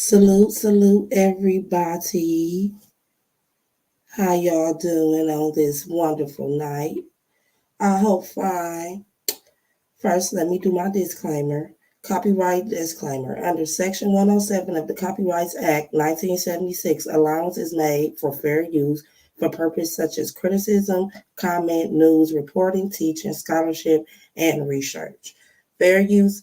Salute, salute everybody. How y'all doing on this wonderful night? I hope fine. First, let me do my disclaimer. Copyright disclaimer. Under Section 107 of the Copyrights Act 1976, allowance is made for fair use for purposes such as criticism, comment, news, reporting, teaching, scholarship, and research. Fair use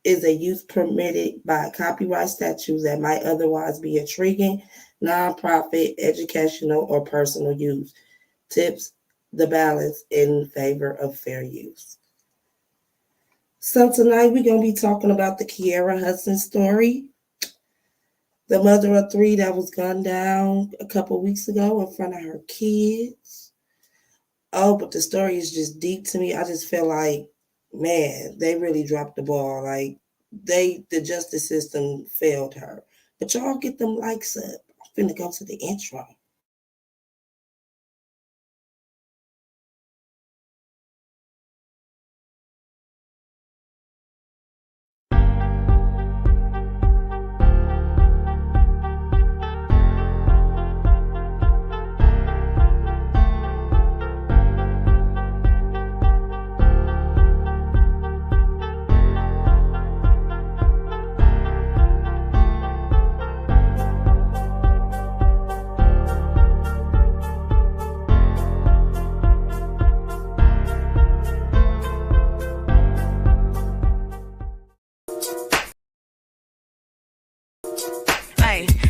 is a use permitted by copyright statutes that might otherwise be intriguing, nonprofit, educational, or personal use. Tips the balance in favor of fair use. So tonight we're going to be talking about the Keiara Hudson story, the mother of three that was gunned down a couple weeks ago in front of her kids. Oh, but the story is just deep to me. I just feel like, man, they really dropped the ball. Like the justice system failed her. But y'all get them likes up. I'm finna go to the intro.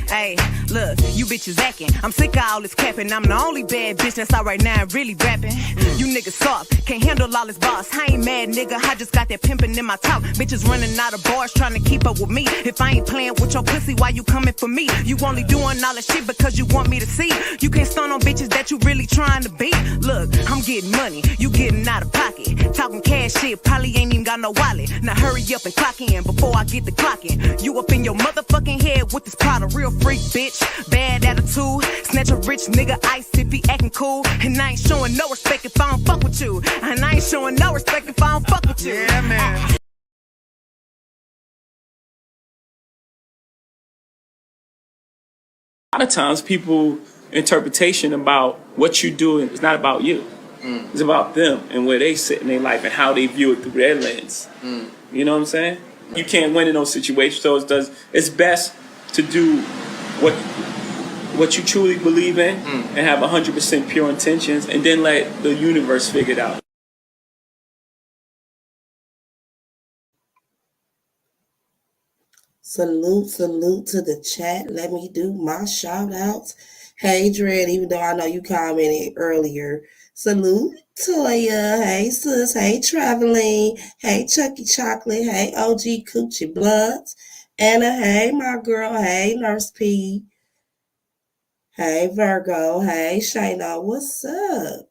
Hey, look, you bitches acting. I'm sick of all this capping. I'm the only bad bitch that's out right now and really rapping. You niggas soft, can't handle all this boss. I ain't mad, nigga. I just got that pimping in my top. Bitches running out of bars trying to keep up with me. If I ain't playing with your pussy, why you coming for me? You only doing all this shit because you want me to see. You can't stun on bitches that you really trying to beat. Look, I'm getting money, you getting out of pocket. Talking cash shit, probably ain't even got no wallet. Now hurry up and clock in before I get the clock in. You up in your motherfucking head with this powder, real freak bitch. Bad attitude, snatch a rich nigga ice if he acting cool. And I ain't showing no respect if I don't fuck with you. And I ain't showing no respect if I don't fuck with you. Yeah, man. A lot of times people interpretation about what you do is not about you. It's about them and where they sit in their life and how they view it through their lens. You know what I'm saying? You can't win in those situations, so it's best to do what you truly believe in and have 100% pure intentions, and then let the universe figure it out. Salute to the chat. Let me do my shout outs. Hey, Dread, even though I know you commented earlier. Salute, Toya. Hey, sis. Hey, Traveling. Hey, Chucky Chocolate. Hey, OG Coochie Bloods. Anna, hey, my girl. Hey, Nurse P. Hey, Virgo. Hey, Shayna. What's up?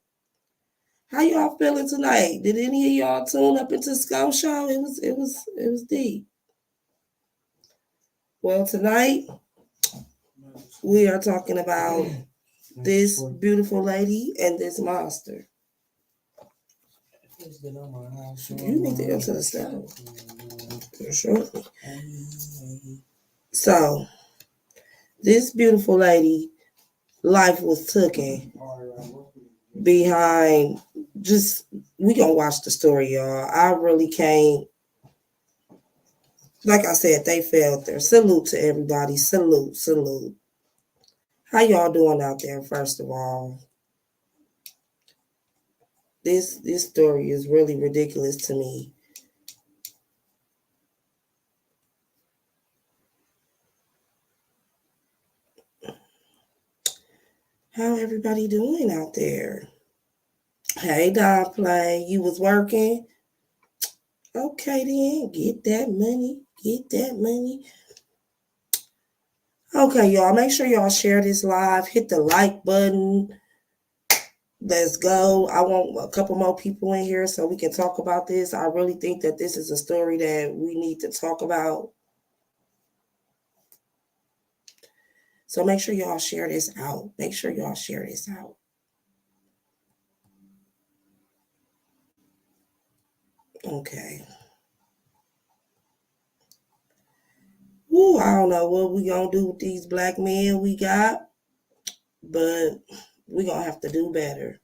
How y'all feeling tonight? Did any of y'all tune up into Skull Show? It was deep. Well, tonight we are talking about this beautiful lady and this monster. You need to go to the stove. Shortly. So, this beautiful lady, life was taken behind. We gonna watch the story, y'all. I really can't. Like I said, they failed there. Salute to everybody. Salute. How y'all doing out there, first of all? This story is really ridiculous to me. How everybody doing out there? Hey, Don Play, you was working? Okay then, get that money. Okay, y'all, make sure y'all share this live. Hit the like button. Let's go. I want a couple more people in here so we can talk about this. I really think that this is a story that we need to talk about. So make sure y'all share this out. Okay. Ooh, I don't know what we gonna do with these black men we got, but we gonna have to do better.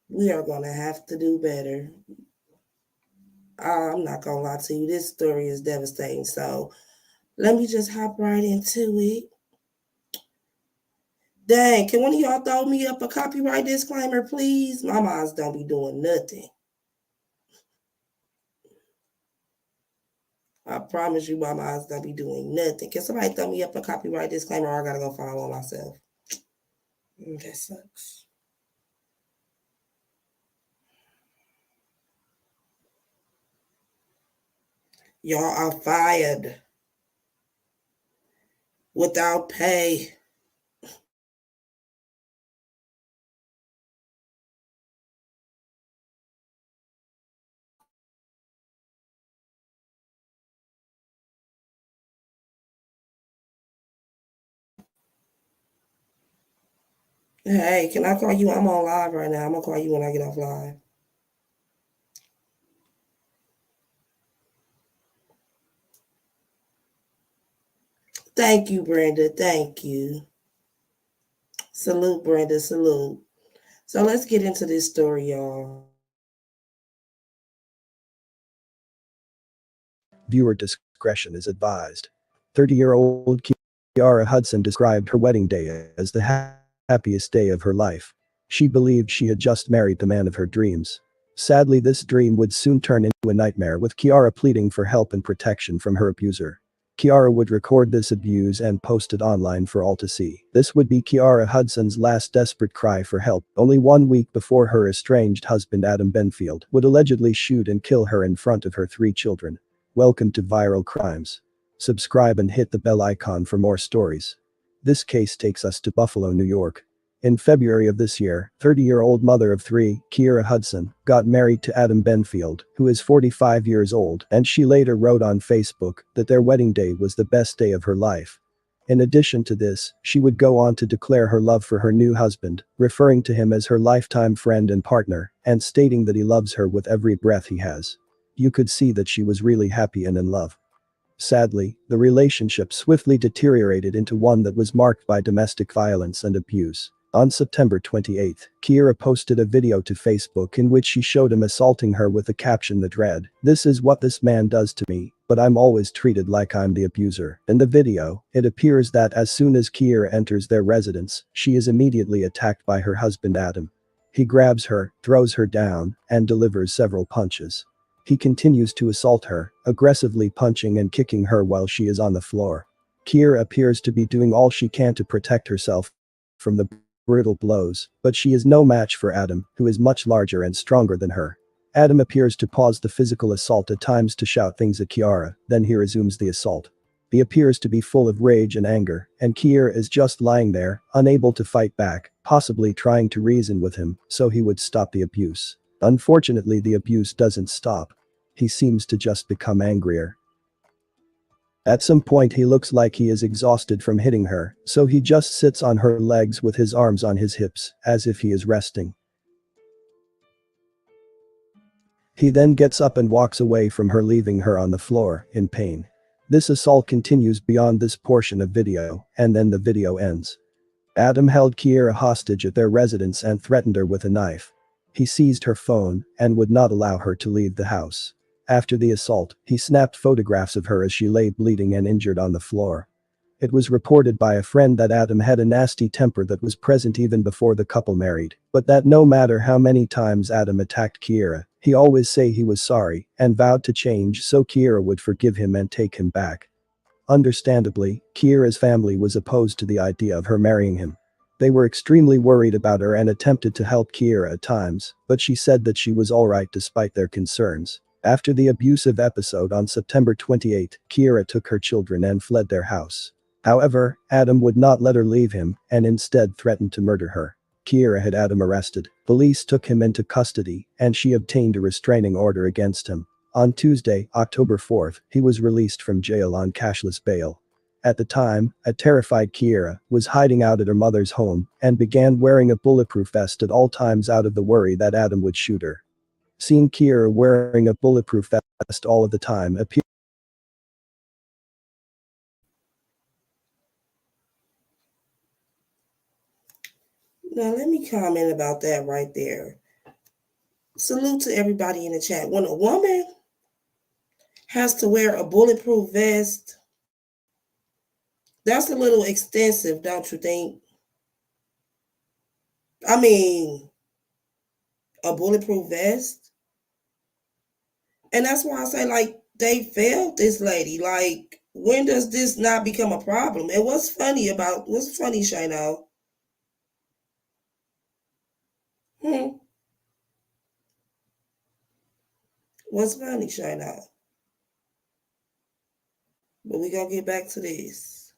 We are gonna have to do better. I'm not gonna lie to you, this story is devastating. So let me just hop right into it. Dang, can one of y'all throw me up a copyright disclaimer, please? My moms don't be doing nothing. I promise you, my moms don't be doing nothing. Can somebody throw me up a copyright disclaimer, or I gotta go follow myself? That sucks. Y'all are fired without pay. Hey, can I call you? I'm on live right now. I'm gonna call you when I get off live. Thank you, Brenda. Thank you. Salute, Brenda. Salute. So let's get into this story, y'all. Viewer discretion is advised. 30-year-old Keiara Hudson described her wedding day as the happiest day of her life. She believed she had just married the man of her dreams. Sadly, this dream would soon turn into a nightmare, with Kiara pleading for help and protection from her abuser. Kiara would record this abuse and post it online for all to see. This would be Keaira Hudson's last desperate cry for help, only 1 week before her estranged husband Adam Bennefield would allegedly shoot and kill her in front of her 3 children. Welcome to Viral Crimes. Subscribe and hit the bell icon for more stories. This case takes us to Buffalo, New York. In February of this year, 30-year-old mother of 3, Keaira Hudson, got married to Adam Bennefield, who is 45 years old, and she later wrote on Facebook that their wedding day was the best day of her life. In addition to this, she would go on to declare her love for her new husband, referring to him as her lifetime friend and partner, and stating that he loves her with every breath he has. You could see that she was really happy and in love. Sadly, the relationship swiftly deteriorated into one that was marked by domestic violence and abuse. On September 28, Keaira posted a video to Facebook in which she showed him assaulting her with a caption that read, "This is what this man does to me, but I'm always treated like I'm the abuser." In the video, it appears that as soon as Keaira enters their residence, she is immediately attacked by her husband Adam. He grabs her, throws her down, and delivers several punches. He continues to assault her, aggressively punching and kicking her while she is on the floor. Keaira appears to be doing all she can to protect herself from the brutal blows, but she is no match for Adam, who is much larger and stronger than her. Adam appears to pause the physical assault at times to shout things at Keaira, then he resumes the assault. He appears to be full of rage and anger, and Keaira is just lying there, unable to fight back, possibly trying to reason with him so he would stop the abuse. Unfortunately, the abuse doesn't stop. He seems to just become angrier. At some point he looks like he is exhausted from hitting her, so he just sits on her legs with his arms on his hips, as if he is resting. He then gets up and walks away from her, leaving her on the floor, in pain. This assault continues beyond this portion of video, and then the video ends. Adam held Keaira hostage at their residence and threatened her with a knife. He seized her phone and would not allow her to leave the house. After the assault, he snapped photographs of her as she lay bleeding and injured on the floor. It was reported by a friend that Adam had a nasty temper that was present even before the couple married, but that no matter how many times Adam attacked Keaira, he always say he was sorry and vowed to change so Keaira would forgive him and take him back. Understandably, Keaira's family was opposed to the idea of her marrying him. They were extremely worried about her and attempted to help Keaira at times, but she said that she was alright despite their concerns. After the abusive episode on September 28, Keaira took her children and fled their house. However, Adam would not let her leave him and instead threatened to murder her. Keaira had Adam arrested. Police took him into custody, and she obtained a restraining order against him. On Tuesday, October 4th, he was released from jail on cashless bail. At the time, a terrified Keaira was hiding out at her mother's home and began wearing a bulletproof vest at all times out of the worry that Adam would shoot her. Seeing Keaira wearing a bulletproof vest all of the time appeared Now, let me comment about that right there. Salute to everybody in the chat. When a woman has to wear a bulletproof vest, that's a little extensive, don't you think? I mean, a bulletproof vest? And that's why I say, like, they failed this lady. Like, when does this not become a problem? And what's funny, Shano? Hmm. What's funny, Shano? But we gonna get back to this.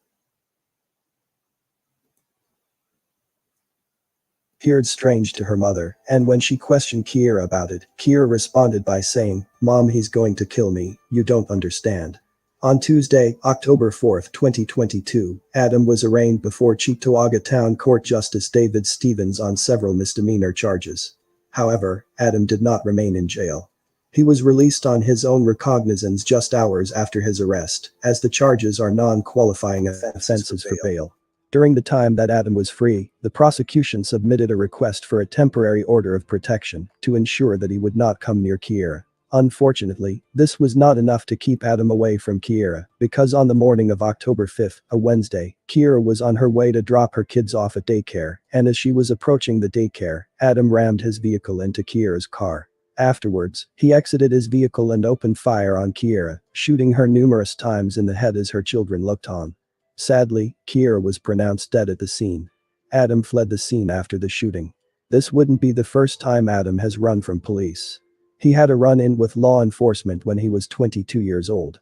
Appeared strange to her mother, and when she questioned Keaira about it, Keaira responded by saying, "Mom, he's going to kill me, you don't understand." On Tuesday, October 4, 2022, Adam was arraigned before Cheektowaga Town Court Justice David Stevens on several misdemeanor charges. However, Adam did not remain in jail. He was released on his own recognizance just hours after his arrest, as the charges are non-qualifying offenses for bail. During the time that Adam was free, the prosecution submitted a request for a temporary order of protection to ensure that he would not come near Keaira. Unfortunately, this was not enough to keep Adam away from Keaira, because on the morning of October 5, a Wednesday, Keaira was on her way to drop her kids off at daycare, and as she was approaching the daycare, Adam rammed his vehicle into Keira's car. Afterwards, he exited his vehicle and opened fire on Keaira, shooting her numerous times in the head as her children looked on. Sadly, Keaira was pronounced dead at the scene. Adam fled the scene after the shooting. This wouldn't be the first time Adam has run from police. He had a run-in with law enforcement when he was 22 years old.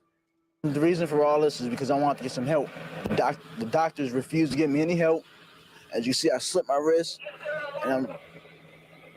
The reason for all this is because I want to get some help. The doctors refused to give me any help. As you see, I slipped my wrist, and I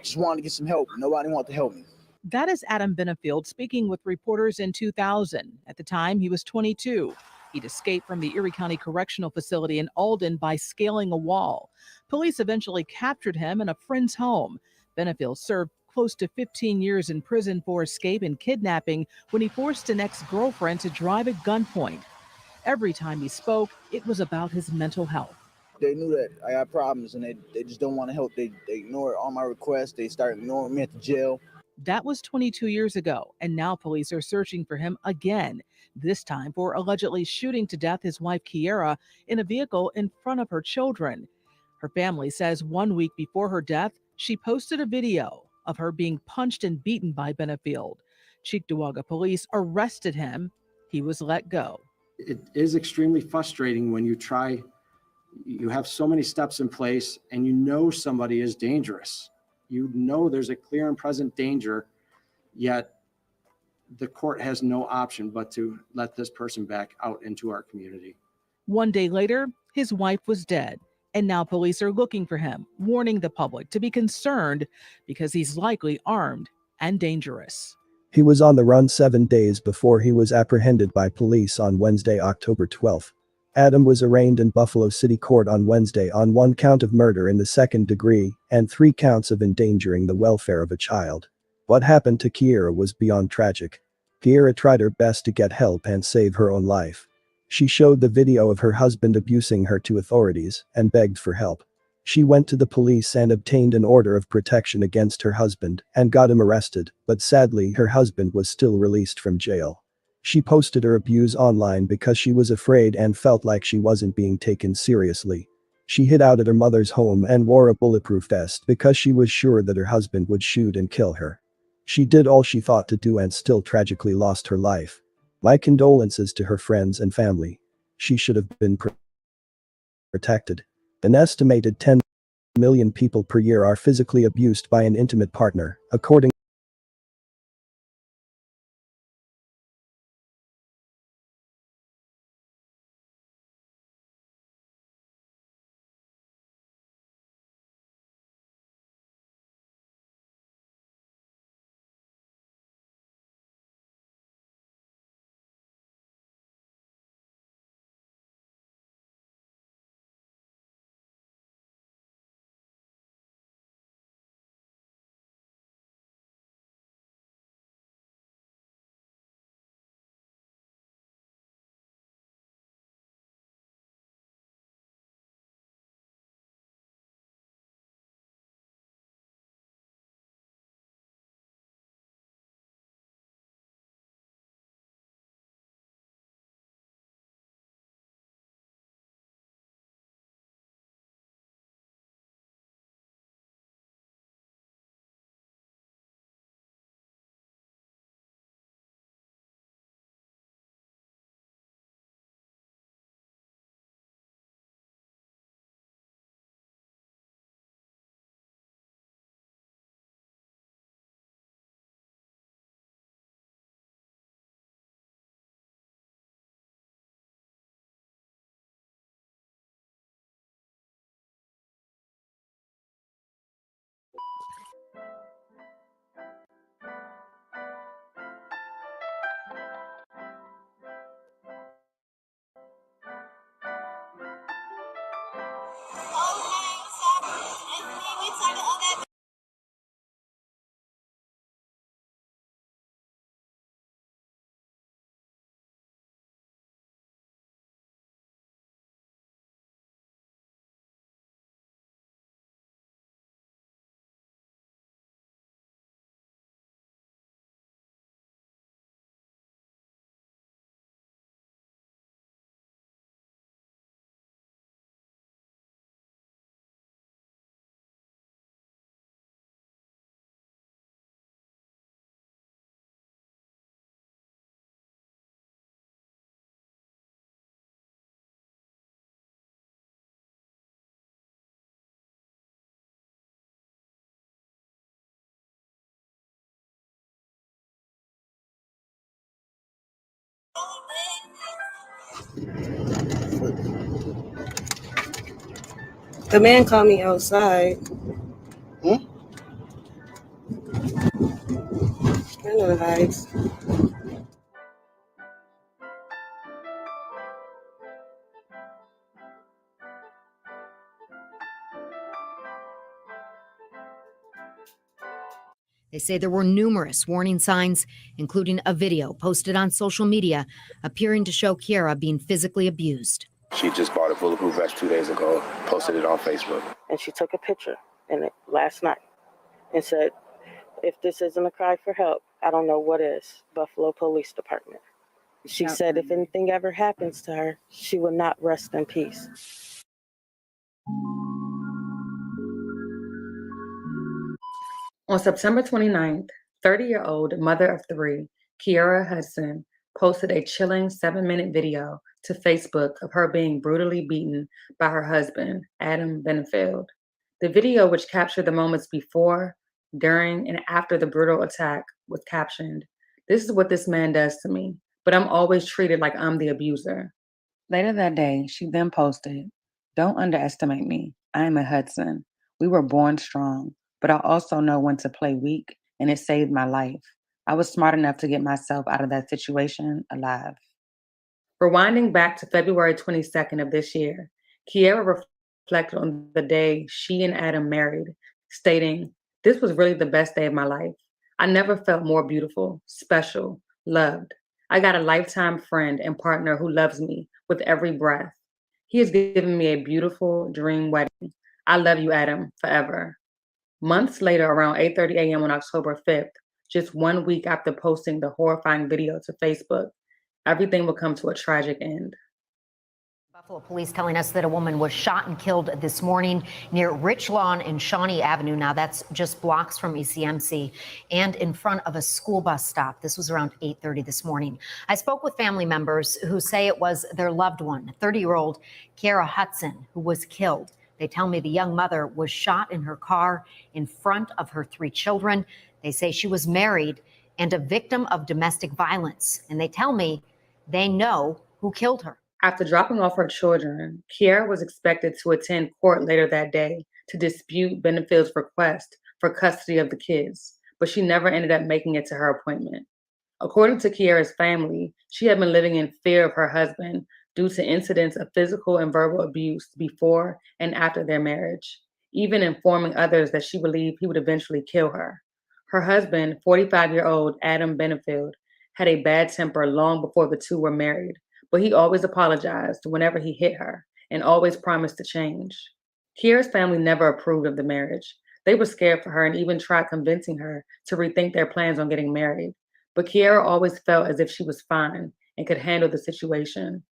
just wanted to get some help. Nobody wanted to help me. That is Adam Bennefield speaking with reporters in 2000. At the time, he was 22. He'd escaped from the Erie County Correctional Facility in Alden by scaling a wall. Police eventually captured him in a friend's home. Bennefield served close to 15 years in prison for escape and kidnapping when he forced an ex-girlfriend to drive at gunpoint. Every time he spoke, it was about his mental health. They knew that I had problems, and they just don't want to help. They ignore all my requests. They start ignoring me at the jail. That was 22 years ago, and now police are searching for him again, this time for allegedly shooting to death his wife Keaira in a vehicle in front of her children. Her family says 1 week before her death, she posted a video of her being punched and beaten by Bennefield. Cheektowaga police arrested him. He was let go. It is extremely frustrating when you have so many steps in place and you know somebody is dangerous. You know there's a clear and present danger, yet the court has no option but to let this person back out into our community. 1 day later, his wife was dead, and now police are looking for him, warning the public to be concerned because he's likely armed and dangerous. He was on the run 7 days before he was apprehended by police on Wednesday, October 12. Adam was arraigned in Buffalo City Court on Wednesday on 1 count of murder in the second degree and 3 counts of endangering the welfare of a child. What happened to Keaira was beyond tragic. Keaira tried her best to get help and save her own life. She showed the video of her husband abusing her to authorities and begged for help. She went to the police and obtained an order of protection against her husband and got him arrested, but sadly her husband was still released from jail. She posted her abuse online because she was afraid and felt like she wasn't being taken seriously. She hid out at her mother's home and wore a bulletproof vest because she was sure that her husband would shoot and kill her. She did all she thought to do and still tragically lost her life. My condolences to her friends and family. She should have been protected. An estimated 10 million people per year are physically abused by an intimate partner, according The man called me outside. I know the vibes. They say there were numerous warning signs, including a video posted on social media appearing to show Keiara being physically abused. She just bought a bulletproof vest 2 days ago, posted it on Facebook. And she took a picture in it last night and said, if this isn't a cry for help, I don't know what is. Buffalo Police Department. She said if anything ever happens to her, she will not rest in peace. On September 29th, 30-year-old mother of three, Keaira Hudson, posted a chilling 7-minute video to Facebook of her being brutally beaten by her husband, Adam Bennefield. The video, which captured the moments before, during, and after the brutal attack, was captioned, "This is what this man does to me, but I'm always treated like I'm the abuser." Later that day, she then posted, "Don't underestimate me. I am a Hudson. We were born strong, but I also know when to play weak, and it saved my life. I was smart enough to get myself out of that situation alive." Rewinding back to February 22nd of this year, Keaira reflected on the day she and Adam married, stating, "This was really the best day of my life. I never felt more beautiful, special, loved. I got a lifetime friend and partner who loves me with every breath. He has given me a beautiful dream wedding. I love you, Adam, forever." Months later, around 8:30 a.m. on October 5th, just 1 week after posting the horrifying video to Facebook, everything would come to a tragic end. Buffalo police telling us that a woman was shot and killed this morning near Rich Lawn and Shawnee Avenue. Now that's just blocks from ECMC and in front of a school bus stop. This was around 8:30 this morning. I spoke with family members who say it was their loved one, 30-year-old Keiara Hudson, who was killed. They tell me the young mother was shot in her car in front of her 3 children. They say she was married and a victim of domestic violence. And they tell me they know who killed her. After dropping off her children, Kiara was expected to attend court later that day to dispute Bennefield's request for custody of the kids, but she never ended up making it to her appointment. According to Kiara's family, she had been living in fear of her husband due to incidents of physical and verbal abuse before and after their marriage, even informing others that she believed he would eventually kill her. Her husband, 45-year-old Adam Bennefield, had a bad temper long before the two were married, but he always apologized whenever he hit her and always promised to change. Kiara's family never approved of the marriage. They were scared for her and even tried convincing her to rethink their plans on getting married. But Keiara always felt as if she was fine and could handle the situation.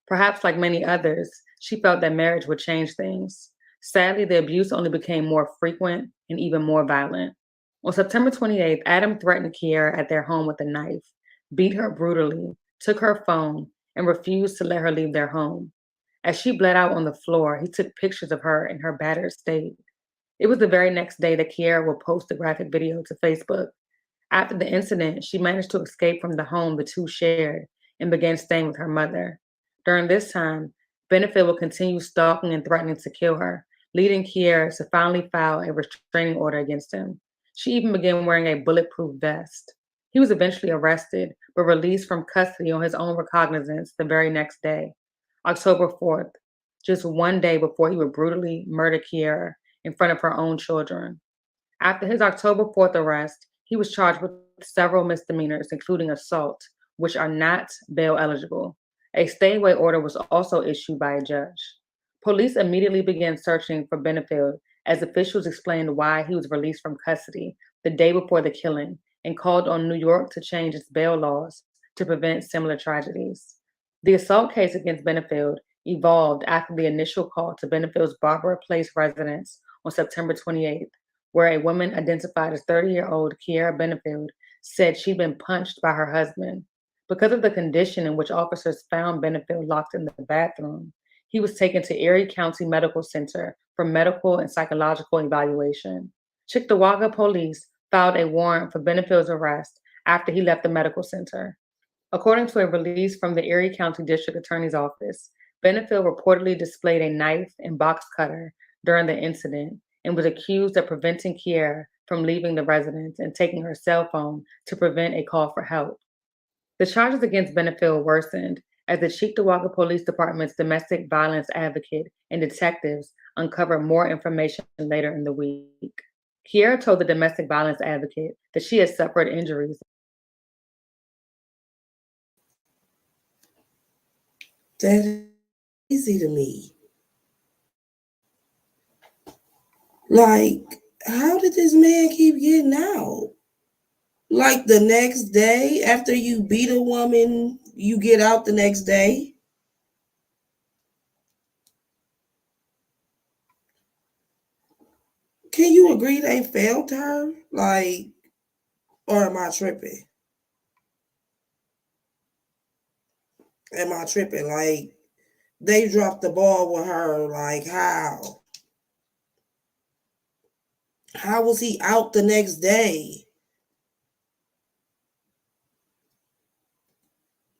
Perhaps like many others, she felt that marriage would change things. Sadly, the abuse only became more frequent and even more violent. On September 28th, Adam threatened Keiara at their home with a knife, beat her brutally, took her phone, and refused to let her leave their home. As she bled out on the floor, he took pictures of her in her battered state. It was the very next day that Keiara would post the graphic video to Facebook. After the incident, she managed to escape from the home the two shared and began staying with her mother. During this time, Bennefield would continue stalking and threatening to kill her, leading Keiara to finally file a restraining order against him. She even began wearing a bulletproof vest. He was eventually arrested, but released from custody on his own recognizance the very next day, October 4th, just 1 day before he would brutally murder Keiara in front of her own children. After his October 4th arrest, he was charged with several misdemeanors, including assault, which are not bail eligible. A stay-away order was also issued by a judge. Police immediately began searching for Bennefield as officials explained why he was released from custody the day before the killing and called on New York to change its bail laws to prevent similar tragedies. The assault case against Bennefield evolved after the initial call to Bennefield's Barbara Place residence on September 28th, where a woman identified as 30-year-old Keaira Bennefield said she'd been punched by her husband. Because of the condition in which officers found Bennefield locked in the bathroom, he was taken to Erie County Medical Center for medical and psychological evaluation. Cheektowaga police filed a warrant for Bennefield's arrest after he left the medical center. According to a release from the Erie County District Attorney's Office, Bennefield reportedly displayed a knife and box cutter during the incident and was accused of preventing Keiara from leaving the residence and taking her cell phone to prevent a call for help. The charges against Bennefield worsened as the Cheektowaga Police Department's domestic violence advocate and detectives uncovered more information later in the week. Keiara told the domestic violence advocate that she had suffered injuries. That is easy to me. Like, how did this man keep getting out? Like the next day after you beat a woman, you get out the next day? Can you agree they failed her? Like, or am I tripping? Am I tripping? Like, they dropped the ball with her. Like, how? How was he out the next day?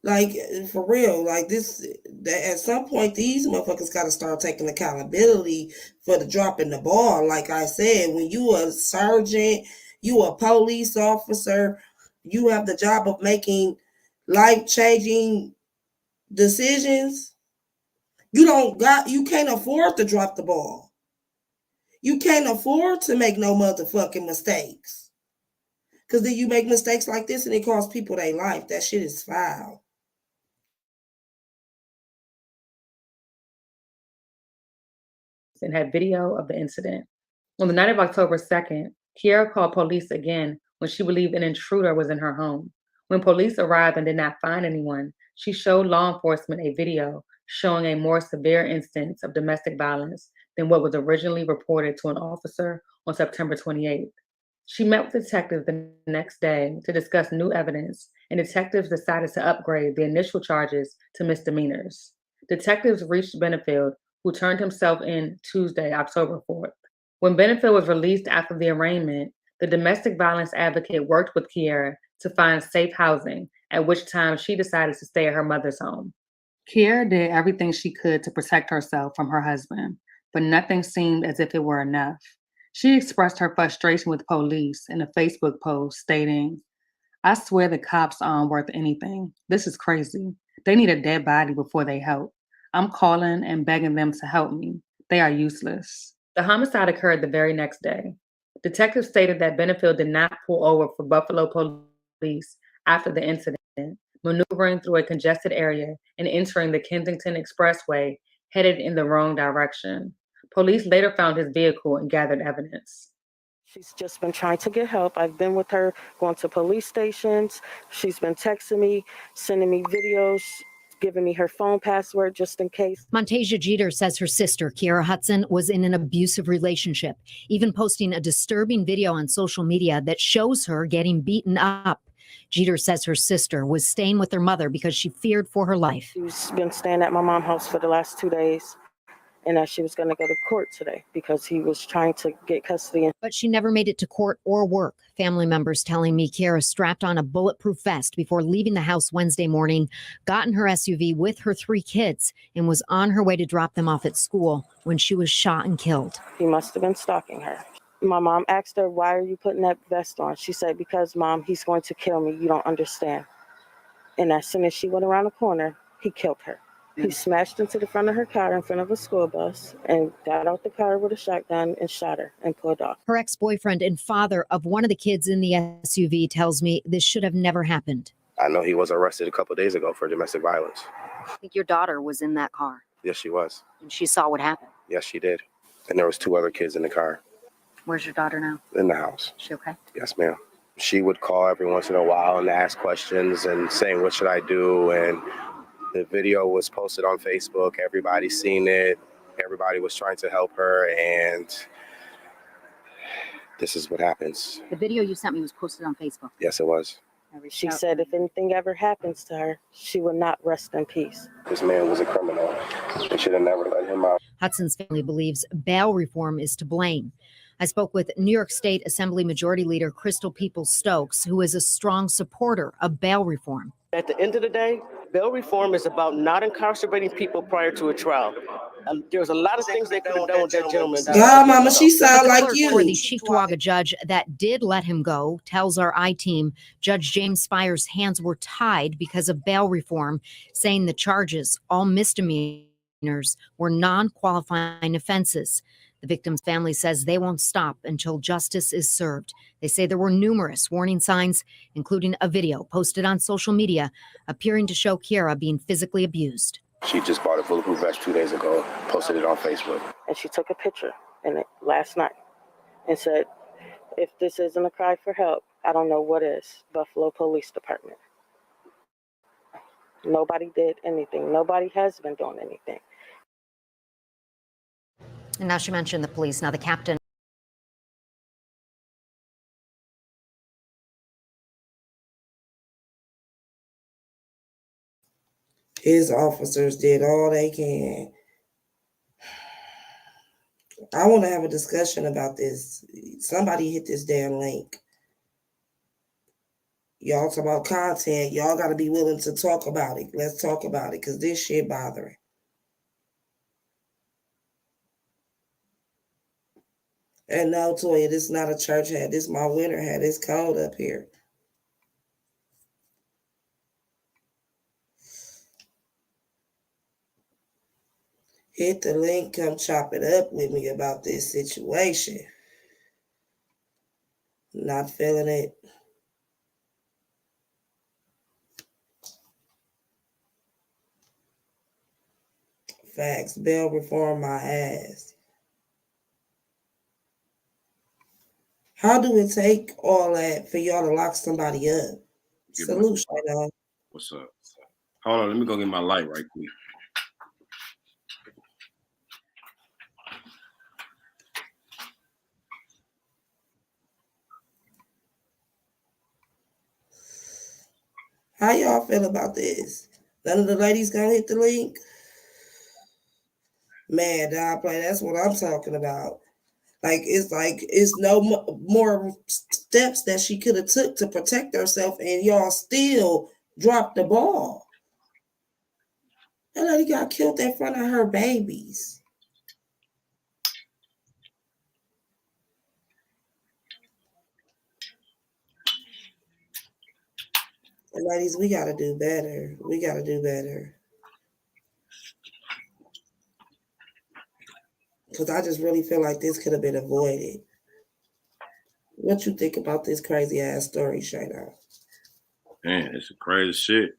Like, for real, like this, at some point, these motherfuckers got to start taking accountability for the dropping the ball. Like I said, when you a sergeant, you a police officer, you have the job of making life-changing decisions. You can't afford to drop the ball. You can't afford to make no motherfucking mistakes. Because then you make mistakes like this and it costs people their life. That shit is foul. And had video of the incident. On the night of October 2nd, Keiara called police again when she believed an intruder was in her home. When police arrived and did not find anyone, she showed law enforcement a video showing a more severe instance of domestic violence than what was originally reported to an officer on September 28th. She met with detectives the next day to discuss new evidence, and detectives decided to upgrade the initial charges to misdemeanors. Detectives reached Bennefield, who turned himself in Tuesday, October 4th. When Bennefield was released after the arraignment, the domestic violence advocate worked with Keiara to find safe housing, at which time she decided to stay at her mother's home. Keiara did everything she could to protect herself from her husband, but nothing seemed as if it were enough. She expressed her frustration with police in a Facebook post stating, "I swear the cops aren't worth anything. This is crazy. They need a dead body before they help. I'm calling and begging them to help me. They are useless." The homicide occurred the very next day. Detectives stated that Bennefield did not pull over for Buffalo police after the incident, maneuvering through a congested area and entering the Kensington Expressway headed in the wrong direction. Police later found his vehicle and gathered evidence. She's just been trying to get help. I've been with her, going to police stations. She's been texting me, sending me videos, giving me her phone password just in case. Montasia Jeter says her sister, Kiara Hudson, was in an abusive relationship, even posting a disturbing video on social media that shows her getting beaten up. Jeter says her sister was staying with her mother because she feared for her life. She's been staying at my mom's house for the last 2 days, and that she was going to go to court today because he was trying to get custody. But she never made it to court or work. Family members telling me Kiara strapped on a bulletproof vest before leaving the house Wednesday morning, got in her SUV with her 3 kids, and was on her way to drop them off at school when she was shot and killed. He must have been stalking her. My mom asked her, "Why are you putting that vest on?" She said, "Because, Mom, he's going to kill me. You don't understand." And as soon as she went around the corner, he killed her. He smashed into the front of her car in front of a school bus and got out the car with a shotgun and shot her and pulled off. Her ex-boyfriend and father of one of the kids in the SUV tells me this should have never happened. I know he was arrested a couple of days ago for domestic violence. I think your daughter was in that car. Yes, she was. And she saw what happened. Yes, she did. And there was 2 other kids in the car. Where's your daughter now? In the house. Is she okay? Yes, ma'am. She would call every once in a while and ask questions and saying, "What should I do?" And the video was posted on Facebook. Everybody's seen it. Everybody was trying to help her, and this is what happens. The video you sent me was posted on Facebook. Yes, it was. She said if anything ever happens to her, she would not rest in peace. This man was a criminal. They should have never let him out. Hudson's family believes bail reform is to blame. I spoke with New York State Assembly Majority Leader Crystal Peoples-Stokes, who is a strong supporter of bail reform. At the end of the day, bail reform is about not incarcerating people prior to a trial. There's a lot of things they could have done with that gentleman. God, mama, she But sound the like clerk you. for the Cheektowaga judge that did let him go tells our I-team Judge James Spire's hands were tied because of bail reform, saying the charges, all misdemeanors, were non-qualifying offenses. The victim's family says they won't stop until justice is served. They say there were numerous warning signs, including a video posted on social media appearing to show Kiara being physically abused. She just bought a bulletproof vest 2 days ago, posted it on Facebook. And she took a picture in it last night and said, if this isn't a cry for help, I don't know what is. Buffalo Police Department. Nobody did anything. Nobody has been doing anything. And now she mentioned the police. Now the captain. His officers did all they can. I want to have a discussion about this. Somebody hit this damn link. Y'all talk about content. Y'all got to be willing to talk about it. Let's talk about it because this shit bothering. And no, Toya, this is not a church hat. This is my winter hat. It's cold up here. Hit the link. Come chop it up with me about this situation. Not feeling it. Facts. Bail reform my ass. How do it take all that for y'all to lock somebody up? Salute, Shayna. What's up? Hold on, let me go get my light right quick. How y'all feel about this? None of the ladies gonna hit the link? Man, dog play, that's what I'm talking about. Like it's no more steps that she could have took to protect herself, and y'all still dropped the ball. That lady got killed in front of her babies. And ladies, we gotta do better. We gotta do better. Because I just really feel like this could have been avoided. What you think about this crazy ass story, Shayna? Man, it's a crazy shit.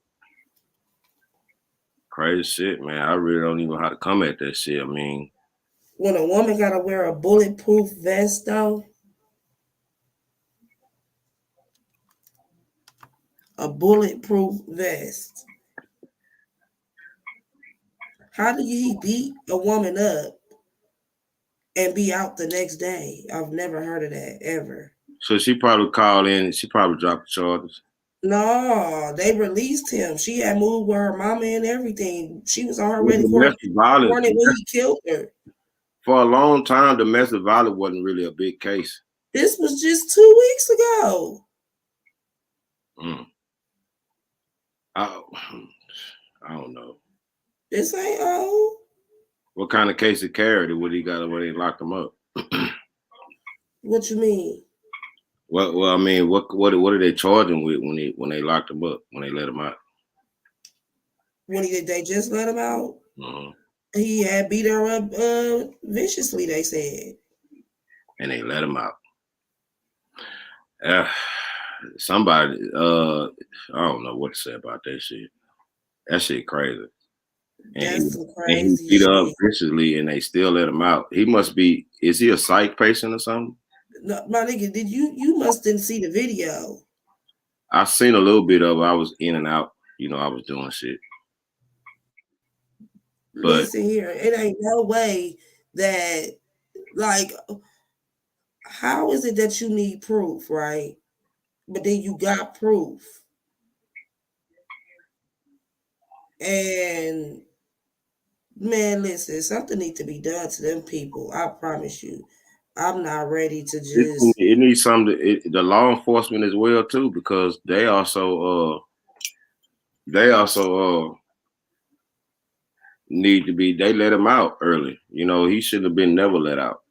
Crazy shit, man. I really don't even know how to come at that shit. I mean, when a woman gotta wear a bulletproof vest, though, a bulletproof vest. How do you beat a woman up and be out the next day? I've never heard of that ever. So she probably called in and she probably dropped the charges. No, they released him. She had moved with her mama and everything. She was on her way to court when he killed her. For a long time, domestic violence wasn't really a big case. This was just 2 weeks ago. I don't know. This ain't old. What kind of case it carried? What he got when they locked him up? What you mean? Well, I mean, what did they charge him with when they locked him up, when they let him out? They just let him out? Mm-hmm. He had beat her up viciously, they said. And they let him out. Somebody, I don't know what to say about that shit. That shit crazy. That's some crazy and he beat her up viciously and they still let him out. He must be, is he a psych patient or something? No, my nigga, you must didn't see the video. I seen a little bit of it. I was in and out. You know, I was doing shit. But listen here, it ain't no way that, like, how is it that you need proof, right? But then you got proof. And man, listen, something needs to be done to them people. I promise you. I'm not ready to just. It needs the law enforcement as well too, because they also they also need to be. They let him out early. You know, he should have been never let out.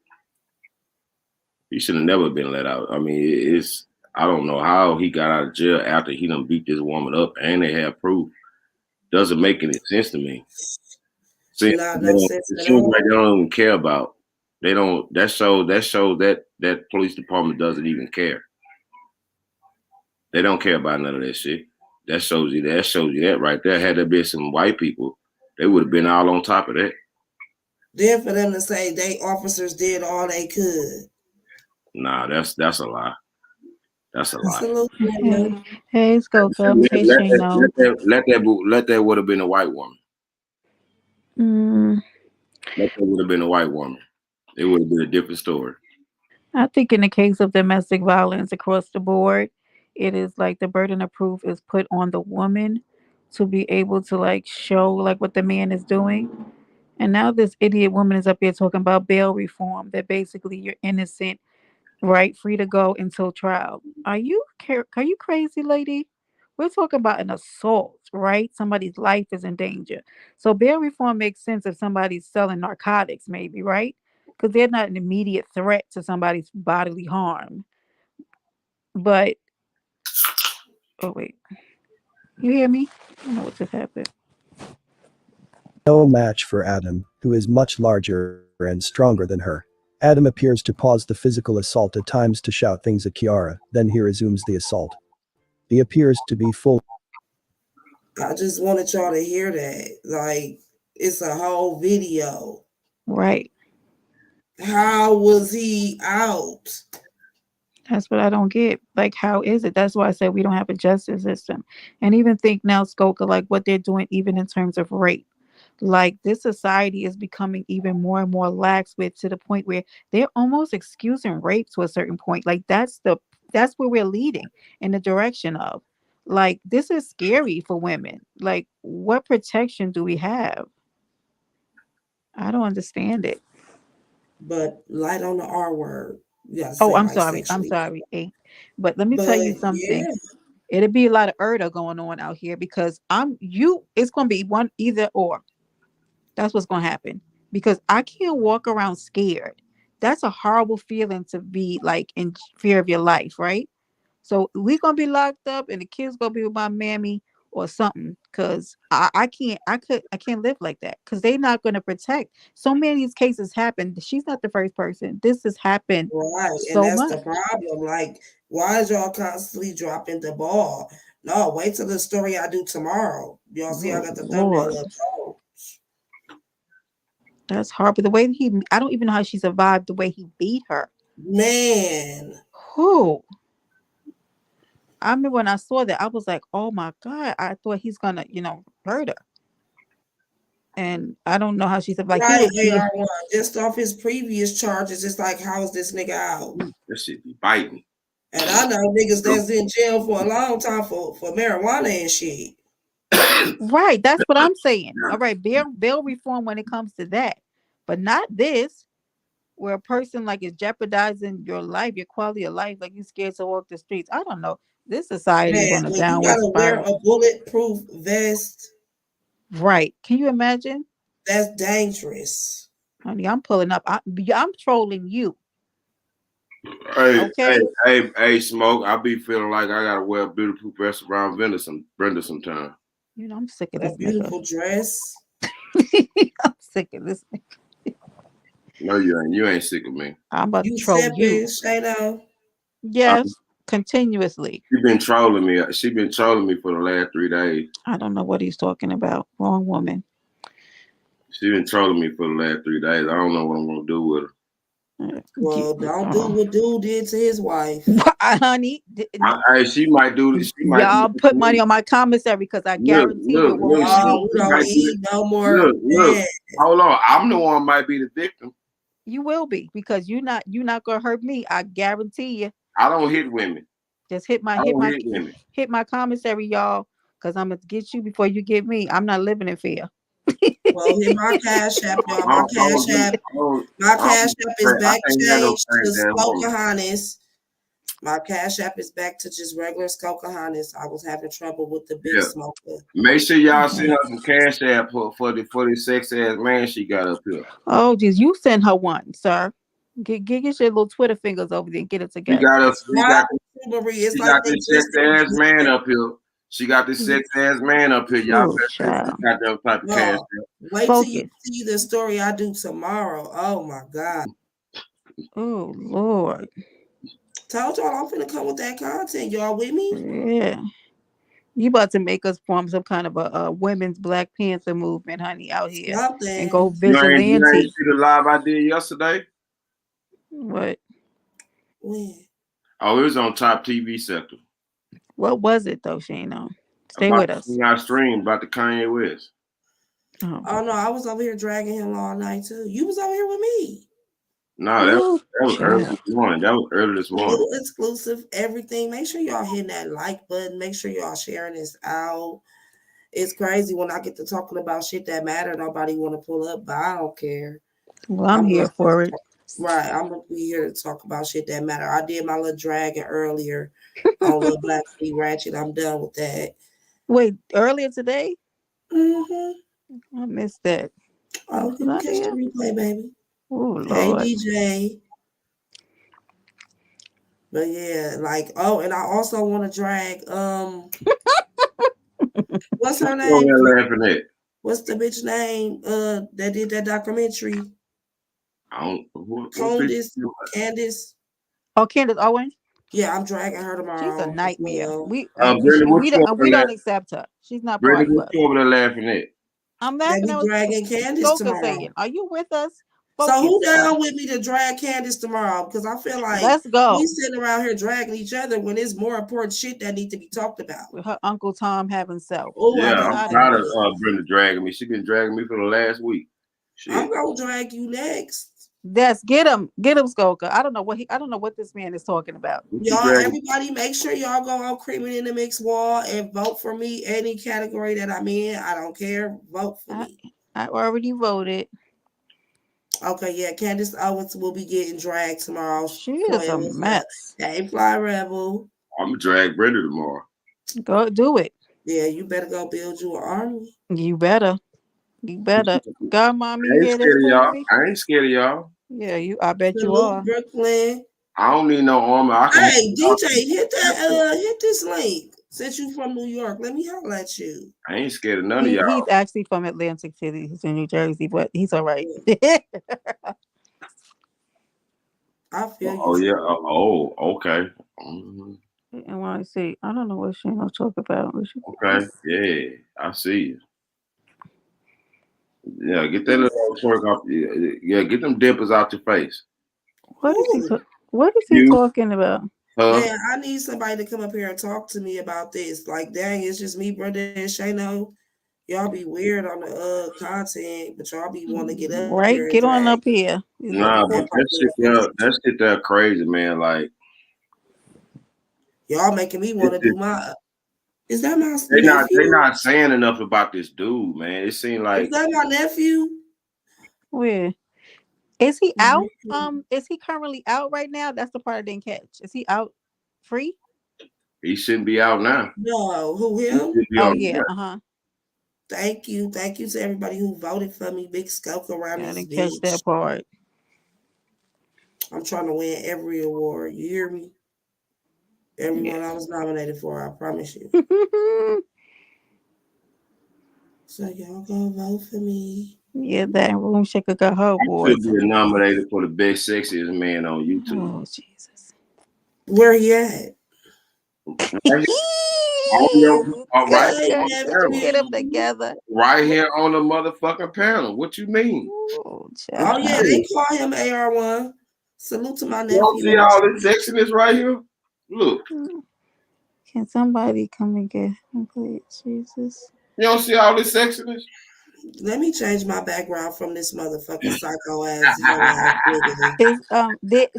He should have never been let out. I mean, it's. I don't know how he got out of jail after he done beat this woman up, and they have proof. Doesn't make any sense to me. See, Not no sense it at seems all. like they don't even care about. They don't. That shows that police department doesn't even care. They don't care about none of that shit. That shows you that right there. Had there been some white people, they would have been all on top of that. Then for them to say they officers did all they could. Nah, that's a lie. That's a lie. Absolutely. Hey, Skoka. Hey, Shano. Let that would have been a white woman. Let that would have been a white woman. It would have been a different story. I think in the case of domestic violence across the board, it is like the burden of proof is put on the woman to be able to like show like what the man is doing. And now this idiot woman is up here talking about bail reform, that basically you're innocent, right, free to go until trial. Are you crazy, lady? We're talking about an assault, right? Somebody's life is in danger. So bail reform makes sense if somebody's selling narcotics, maybe, right? Because they're not an immediate threat to somebody's bodily harm. But oh wait, you hear me? I don't know what just happened. No match for Adam, who is much larger and stronger than her. Adam appears to pause the physical assault at times to shout things at Kiara, then he resumes the assault. He appears to be full. I just wanted y'all to hear that. Like, it's a whole video. Right. How was he out? That's what I don't get. Like, how is it? That's why I said we don't have a justice system. And even think now, Skoka, like what they're doing, even in terms of rape. Like this society is becoming even more and more lax with, to the point where they're almost excusing rape to a certain point. Like that's where we're leading in the direction of. Like this is scary for women. Like what protection do we have? I don't understand it. But light on the R word. Oh, I'm sorry. But let me tell you something. Yeah. It'll be a lot of erda going on out here because it's gonna be one either or. That's what's gonna happen. Because I can't walk around scared. That's a horrible feeling to be like in fear of your life, right? So we're gonna be locked up and the kids gonna be with my mammy or something. Cause I can't live like that. Cause they're not gonna protect. So many of these cases happen. She's not the first person. This has happened Right. so And that's much. the problem. Like, why is y'all constantly dropping the ball? No, wait till the story I do tomorrow. Y'all see I got the thumbnail up. Oh. That's horrible. The way I don't even know how she survived the way he beat her. Man. Who? I remember when I saw that, I was like, oh my God, I thought he's gonna, hurt her. And I don't know how she said, like, right, AR1. Just off his previous charges, it's like, how is this nigga out? This shit be biting. And I know niggas that's in jail for a long time for marijuana and shit. Right, that's what I'm saying. All right, bail reform when it comes to that, but not this, where a person like is jeopardizing your life, your quality of life, like you scared to walk the streets. I don't know. This society is on a downward you gotta spiral. wear a bulletproof vest. Right? Can you imagine? That's dangerous. Honey, I'm pulling up. I'm trolling you. Hey, okay. Hey, Smoke. I be feeling like I gotta wear a beautiful dress around Brenda sometime. You know, I'm sick of this. A beautiful dress. I'm sick of this. No, you ain't. You ain't sick of me. I'm about to troll you. Shano? Yes, continuously. She been trolling me. She been trolling me for the last 3 days. I don't know what he's talking about. Wrong woman. She been trolling me for the last 3 days. I don't know what I'm gonna do with her. Well, don't do what dude did to his wife. Honey, she might do this. Y'all put money on my commissary because I guarantee you it won't we don't need no more. Look, hold on. I'm the one might be the victim. You will be because you're not gonna hurt me. I guarantee you. I don't hit women. Just hit my commissary, y'all, because I'm gonna get you before you get me. I'm not living in fear. Well, hit my cash app, y'all. My cash app is back changed to Spoke Johannes. My Cash App is back to just regular Skokahanis. I was having trouble with the big Yeah. smoker. Make sure y'all send her some cash app for the sex ass man she got up here. Oh, geez, you send her one, sir. Get your little Twitter fingers over there and get it She together. got It's like they this sex ass man up here. She got this sex ass man up here. Y'all better got that type of cash app. Wait till you see the story I do tomorrow. Oh my God. Oh Lord. Told y'all I'm finna come with that content. Y'all with me? Yeah. You about to make us form some kind of a women's Black Panther movement, honey, out here. Something. And go You ain't vigilante. see the live I did yesterday? What? When? Oh, it was on Top TV Sector. What was it though, Shano? Stay about with us. Our stream about the Kanye West. Oh no, I was over here dragging him all night too. You was over here with me. No, that was early this morning. That was early this morning. New exclusive, everything. Make sure y'all hitting that like button. Make sure y'all sharing this out. It's crazy when I get to talking about shit that matter. Nobody want to pull up, but I don't care. Well, I'm here for it. Right, I'm gonna be here to talk about shit that matter. I did my little dragging earlier on Little Black Feet Ratchet. I'm done with that. Wait, earlier today? Mm-hmm. I missed that. Oh, you can catch the replay, baby. Oh, Hey, Lord. DJ. But yeah, like, oh, and I also want to drag, what's her name? Laughing at? What's the bitch name, that did that documentary? I don't, Candace. Oh, Candace Owens? Yeah, I'm dragging her tomorrow. She's a nightmare. Well. We Brittany, don't accept her. She's not Brittany, part of what us. you over there laughing at? I'm laughing at dragging Candace tomorrow. saying, are you with us? Focus. So who down with me to drag Candace tomorrow? Because I feel like let's go. We sitting around here dragging each other when there's more important shit that need to be talked about. With her Uncle Tom having self. Oh, yeah, I'm tired of Brenda dragging me. She's been dragging me for the last week. Shit. I'm gonna drag you next. That's get him, Skoka. I don't know what this man is talking about. Y'all, everybody, make sure y'all go on Creaming in the Mix wall and vote for me. Any category that I'm in, I don't care. Vote for me. I already voted. Okay, yeah, Candace Owens will be getting dragged tomorrow. She is a mess. Hey, Fly Rebel. I'm gonna drag Brenda tomorrow. Go do it. Yeah, you better go build you an army. You better. God, mommy, I ain't scared of y'all. I ain't scared of y'all. Yeah, I bet you are. Brooklyn. I don't need no armor. Hey, DJ, hit this link. Since you from New York, let me holler at you. I ain't scared of none of y'all. He's actually from Atlantic City. He's in New Jersey, but he's all right. I feel you. Oh, yeah. Oh, okay. Mm-hmm. And when I see, I don't know what she gonna talk about. Okay, yeah, I see you. Yeah, get that little twerk off. Yeah, get them dimples out your face. What is he talking about? Man, I need somebody to come up here and talk to me about this. Like, dang, it's just me, Brenda, and Shano. Y'all be weird on the content, but y'all be wanting to get up right. here. Get on up here. Nah, but that shit there crazy, man. Like, y'all making me want to do my. Is that my nephew? They not saying enough about this dude, man. It seemed like. Is that my nephew? Where? Is he out? Is he currently out right now? That's the part I didn't catch. Is he out free? He shouldn't be out now. No, who him? Oh yeah, Thank you to everybody who voted for me. Big scope around this didn't catch that part. I'm trying to win every award. You hear me? Everyone I was nominated for, I promise you. So y'all go vote for me. Yeah, that room shaker got her awards. Should be nominated for the best sexiest man on YouTube. Oh Jesus! Where he at? Get him together. Right here on the motherfucking panel. What you mean? Oh yeah, they call him AR1. Salute to my nephew. You see all this sexiness right here? Look. Can somebody come and get him, please? Jesus. You don't see all this sexiness? Let me change my background from this motherfucking psycho ass.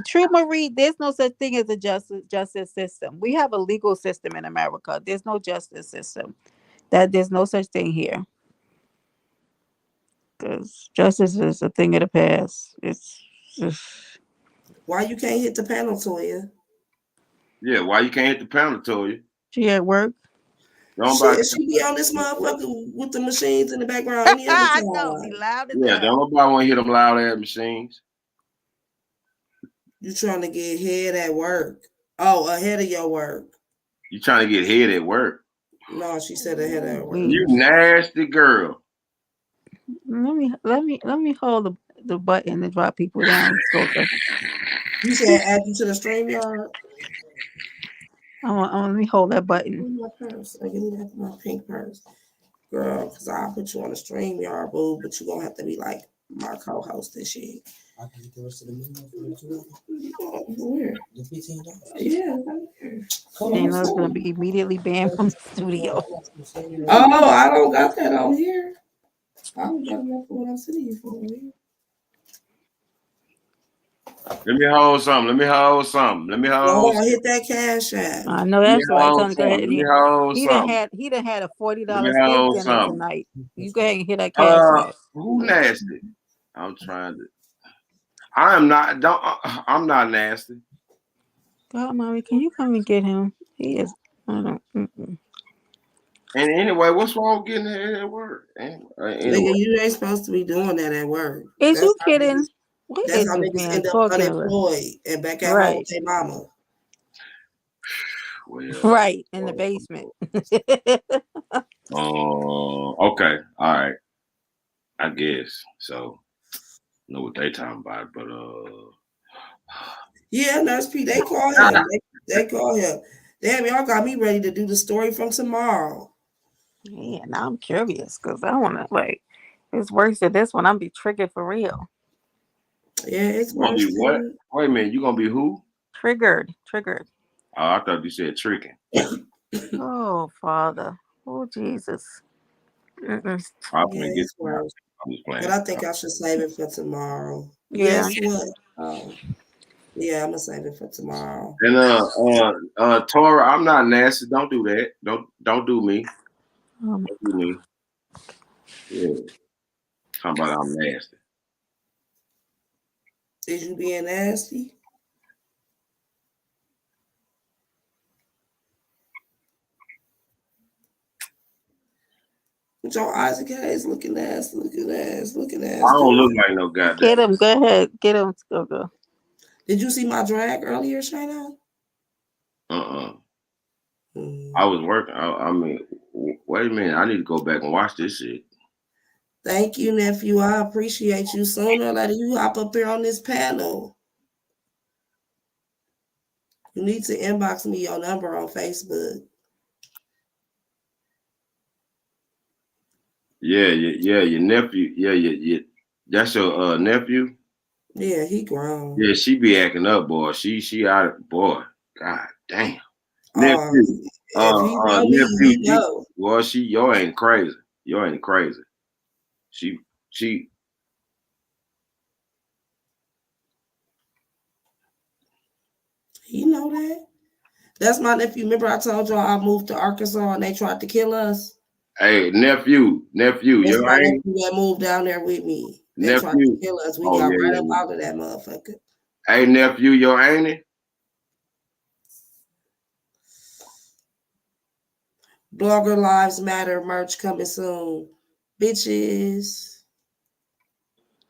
True Marie, there's no such thing as a justice system. We have a legal system in America. There's no justice system. There's no such thing here. Because justice is a thing of the past. It's just... Why you can't hit the panel, Toya? Yeah, why you can't hit the panel, Toya? She at work. Nobody. Shit, she be on this motherfucker with the machines in the background any other I time. know, be loud as Yeah, hell. don't nobody want to hear them loud ass machines. You trying to get head at work. Oh, ahead of your work. You trying to get head at work. No, she said ahead of her work. You nasty girl. Let me hold the button to drop people down. You said add you to the StreamYard? Let me hold that button. My purse. I give me that my pink purse. Girl, because I'll put you on the StreamYard, boo, but you're going to have to be like my co-host this shit. I can get the rest of the money. Where? The $15. Yeah. Daniel's going to be immediately banned from the studio. Oh, I don't got that on here. I don't got enough for what I'm sitting here for. Let me hold something. Oh, hit that cash app. I know that's right. Tell him to go ahead. He done had a $40 steak dinner tonight. You go ahead and hit that cash app. Who nasty? I'm trying to. I'm not nasty. God, mommy, can you come and get him? He is. And anyway, what's wrong with getting there at work? Anyway. Nigga, you ain't supposed to be doing that at work. Is you kidding? That's how niggas end up unemployed and back at home with their mama. Well, right, in the basement. Okay. All right. I guess. So, know what they talking about, but yeah, Nurse P, they call him. They call him. Damn, y'all got me ready to do the story from tomorrow. Yeah, now I'm curious because I want to it's worse than this one. I'm be triggered for real. Yeah, it's gonna be what? Wait a minute, you gonna be who? Triggered. Oh, I thought you said tricking. Oh, Father. Oh, Jesus. Yeah, it's worse. But I think I should save it for tomorrow. Yeah. Guess what? Yeah, I'm gonna save it for tomorrow. And Tora, I'm not nasty. Don't do that. Don't do me. Don't do me. Yeah. Talking about I'm nasty. Is you being nasty? Joe Isaac Hayes looking ass. I don't look like no goddamn. Get him. Go ahead. Get him. Go. Did you see my drag earlier, Shayna? I was working. I mean, wait a minute. I need to go back and watch this shit. Thank you, nephew. I appreciate you. Sooner or later, you hop up here on this panel. You need to inbox me your number on Facebook. Yeah, your nephew. Yeah. That's your nephew? Yeah, he grown. Yeah, she be acting up, boy. She out of, boy. God damn. Nephew. Nephew. Well, you ain't crazy. You ain't crazy. She. You know that? That's my nephew. Remember I told y'all I moved to Arkansas and they tried to kill us? Hey, nephew. That's my nephew that moved down there with me. They tried to kill us. We got right up out of that motherfucker. Hey, nephew, your auntie? Blogger Lives Matter merch coming soon. Bitches.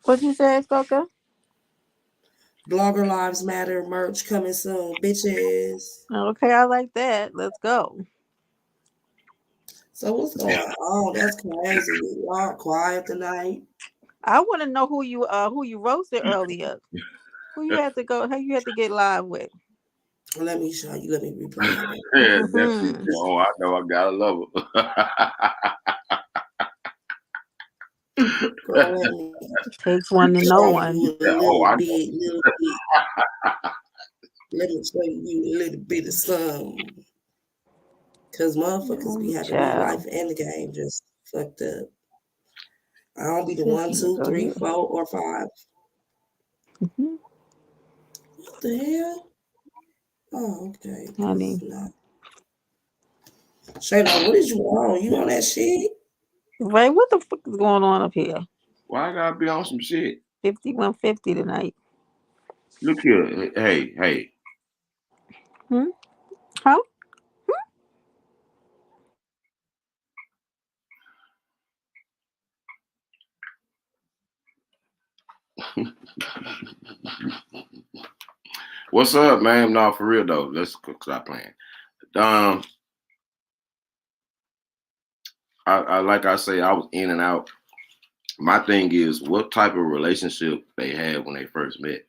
What you say, Stoker? Blogger Lives Matter merch coming soon. Bitches. Okay, I like that. Let's go. So what's going on? That's crazy. Y'all quiet tonight. I want to know who you roasted earlier. Who you had to get live with? Let me show you. Let me replay it. Yeah, definitely. Oh, I know. I gotta love her. Takes one to know one. Little bit. Let me show you a little bit of something. Because motherfuckers be having their life and the game just fucked up. I don't be the 1, 2, 3, 4, or 5. What the hell? Oh, okay. Honey. Shayna, what is you on? You on that shit? Right, what the fuck is going on up here? Why I gotta be on some shit? 5150 tonight. Look here. Hey. Huh? What's up, man? No, for real though. Let's stop playing. I like I say, I was in and out. My thing is, what type of relationship they had when they first met.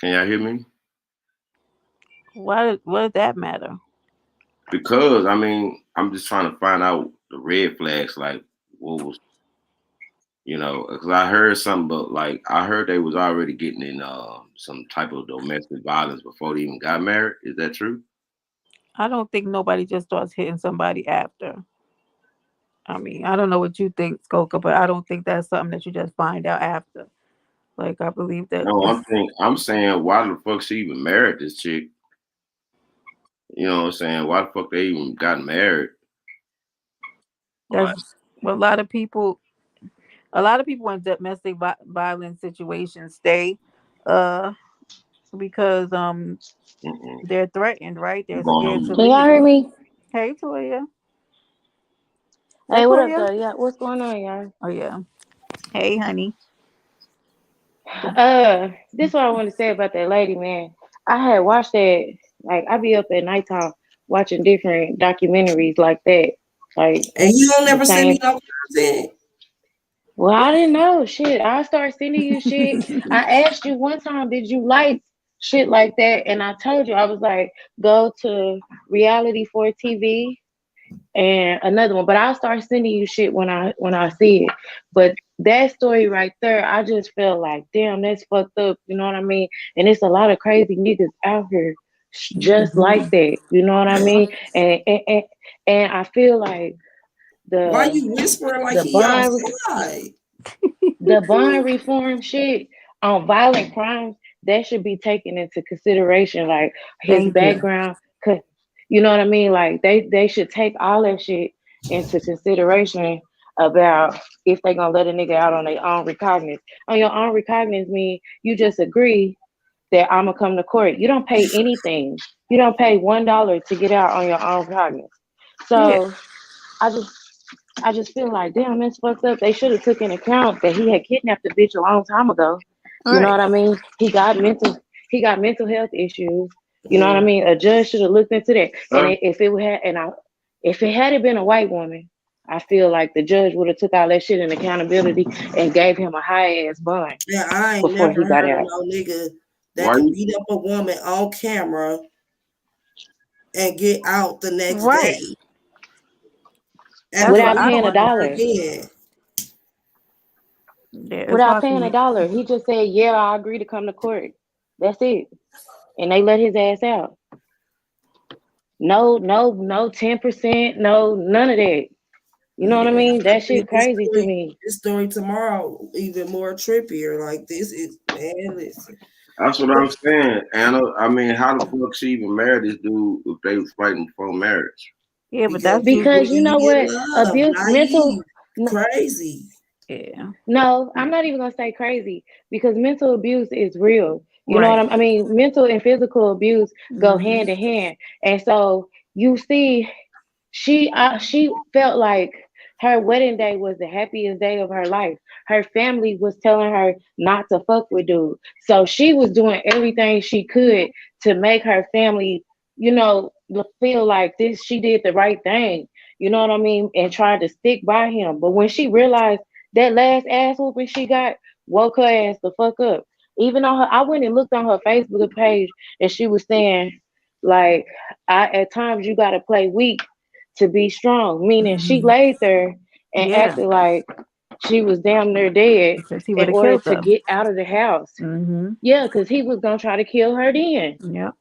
Can y'all hear me? What does that matter? Because I mean, I'm just trying to find out the red flags. Like, what was, because I heard something, but like I heard they was already getting in some type of domestic violence before they even got married. Is that true? I don't think nobody just starts hitting somebody after. I mean, I don't know what you think, Skoka, but I don't think that's something that you just find out after. Like, I believe that. No, I'm saying, why the fuck she even married this chick? You know what I'm saying? Why the fuck they even got married? Like, That's what a lot of people. A lot of people in domestic violence situations stay, uh, because they're threatened, right? They're scared to Can y'all hear leave. me? Hey, Toya. Hey, That what up, Toya? though? Yeah, what's going on, y'all? Oh yeah. Hey, honey. This is what I want to say about that lady, man. I had watched that. Like, I be up at nighttime watching different documentaries like that. Like And you don't the never send me same. no content. Well, I didn't know. Shit, I started sending you shit. I asked you one time, did you like shit like that? And I told you, I was like, go to Reality for TV and another one. But I'll start sending you shit when I see it. But that story right there, I just felt like, damn, that's fucked up. You know what I mean? And it's a lot of crazy niggas out here just like that. You know what I mean? And I feel like Why the you whispering like the he bond outside? the bond reform shit on violent crimes, that should be taken into consideration, like his Thank you. background. You know what I mean? Like they should take all that shit into consideration about if they gonna let a nigga out on their own recognizance. On your own recognizance mean you just agree that I'm gonna come to court. You don't pay anything. You don't pay $1 to get out on your own recognizance. Yeah. So I just feel like, damn, that's fucked up. They should have took into account that he had kidnapped the bitch a long time ago. All You know right. what I mean? He got mental health issues. You know what I Mm. mean? A judge should have looked into that. huh? And if it had been a white woman, I feel like the judge would have took all that shit in accountability and gave him a high ass bond Yeah, I ain't before never he got heard of out. no nigga that Why can you? beat up a woman on camera and get out the next Right. day and That's what Without I paying don't a understand. dollar. again. Yeah, it's Without not paying a the. dollar. He just said, yeah, I agree to come to court. That's it. And they let his ass out. No, 10%, no, none of that. You know what I Yeah, mean? I That shit think crazy to me. this story tomorrow even more trippier. Like this is man, listen. That's what I'm saying, Anna. I mean, how the fuck she even married this dude if they was fighting before marriage? Yeah, but Because that's people Because you know in what? love, Abuse, mental. naive, crazy. yeah. No, I'm not even gonna say crazy because mental abuse is real. You know what Right. I mean? Mental and physical abuse go Mm-hmm. hand in hand, and so you see she felt like her wedding day was the happiest day of her life. Her family was telling her not to fuck with dude. So she was doing everything she could to make her family, feel like this she did the right thing. You know what I mean? And tried to stick by him. But when she realized that last ass whooping she got woke her ass the fuck up. Even on her, I went and looked on her Facebook page and she was saying, like, at times you gotta play weak to be strong, meaning she Mm-hmm. laid there and Yeah, acted like she was damn near dead because he would in have order killed to her. get out of the house. Mm-hmm. Yeah, because he was gonna try to kill her then. Yep.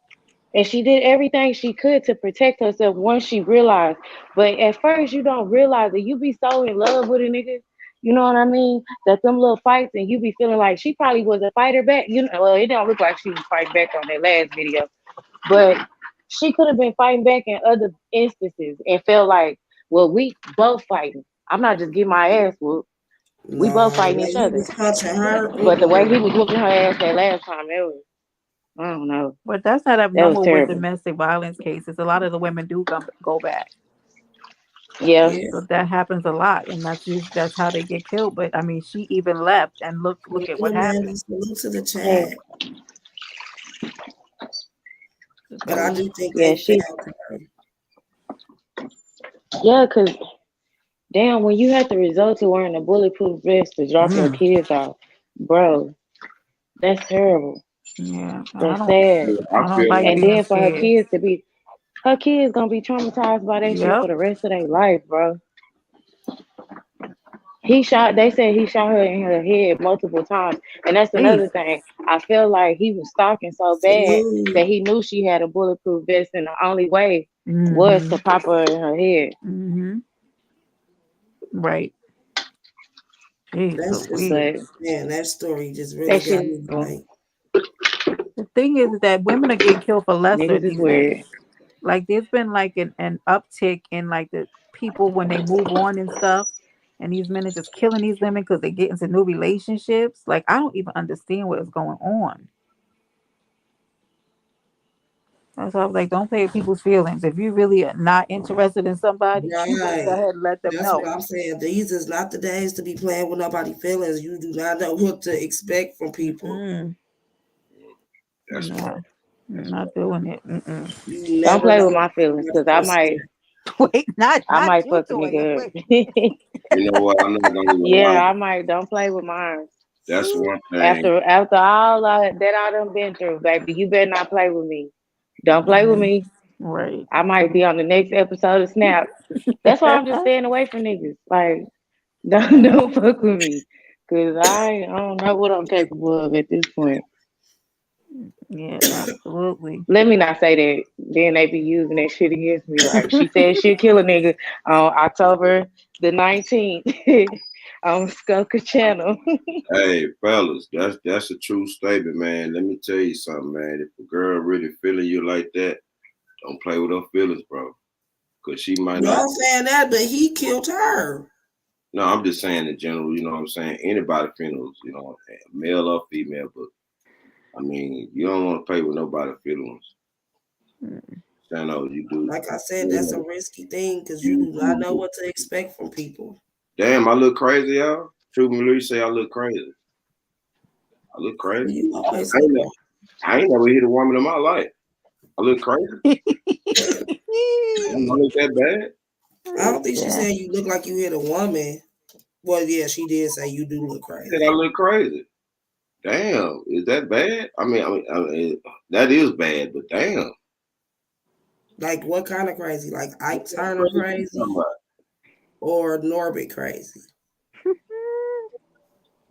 And she did everything she could to protect herself once she realized. But at first you don't realize that you be so in love with a nigga, you know what I mean? That them little fights and you be feeling like she probably was a fighter back. Well, it don't look like she was fighting back on that last video. But she could have been fighting back in other instances and felt like, well, we both fighting. I'm not just getting my ass whooped. We both No, the fighting way each he other. was punching her. But the way he Mm-mm. was whooping her ass that last time, it was, I don't know. But that's not That was abnormal with terrible. domestic violence cases. A lot of the women do go back. Yeah. Yeah. So that happens a lot, and that's how they get killed. But I mean, she even left, and look at Well, what Amanda, happened. salute to the Yeah. chat. But I So do think Yeah, they she. failed her. Yeah, cause damn, when you have to resort to wearing a bulletproof vest to drop your kids off, bro, that's terrible. yeah, That's sad. I I don't feel like like And being then for scared. her kids gonna be traumatized by that shit Yep. for the rest of their life, bro. They said he shot her in her head multiple times. And that's Jeez. another thing. I feel like he was stalking so bad Salute. that he knew she had a bulletproof vest, and the only way was Mm-hmm. to pop her in her head. Mm-hmm. Right. Jeez That's just, But Louise. man, that story just really that got shit, me like, The thing is that women are getting killed for lesser niggas is these weird. days. Like there's been like an uptick in like the people when they move on and stuff, and these men are just killing these women because they get into new relationships. Like I don't even understand what is going on. That's why I was like, don't play with people's feelings. If you really are not interested in somebody, you better go right. ahead and let them That's what know. I'm saying. These is not the days to be playing with nobody's feelings. You do not know what to expect from people. Mm-mm. that's Nah, right. I'm That's not doing it. Mm-mm. You Don't never play with know my feelings, what cause to expect. Wait, not I might you fuck a doing it. nigga Wait. up. you know what? I'm not gonna even lie. Yeah, I might. Don't play with mine. That's one thing. After all that I done been through, baby, you better not play with me. Don't play with Mhm. me. Right. I might be on the next episode of Snap. That's why I'm just staying away from niggas. Like, don't fuck with me, cause I don't know what I'm capable of at this point. Yeah, absolutely. Let me not say that. Then they be using that shit against me. Like she said, she'll kill a nigga on October the 19th on Skunker Channel. Hey, fellas, that's a true statement, man. Let me tell you something, man. If a girl really feeling you like that, don't play with her feelings, bro. Cause she might not. Y'all saying that, but he killed her. No, I'm just saying in general. You know what I'm saying? Anybody feelings, male or female. But I mean, you don't want to play with nobody's feelings. I know you do. Like I said, that's a risky thing because you You do not know do. what to expect from people. Damn, I look crazy, y'all. True Marie say I look crazy. I look Well, crazy. you always I look ain't, never, I ain't never hit a woman in my life. I look crazy. I don't look that bad. I don't think she's Yeah. saying you look like you hit a woman. Well, yeah, she did say you do look I said I crazy. look crazy. Damn, is that bad? I mean, that is bad, but damn. Like what kind of crazy? Like What Ike kind of Turner crazy you talking crazy about? or Norbit crazy?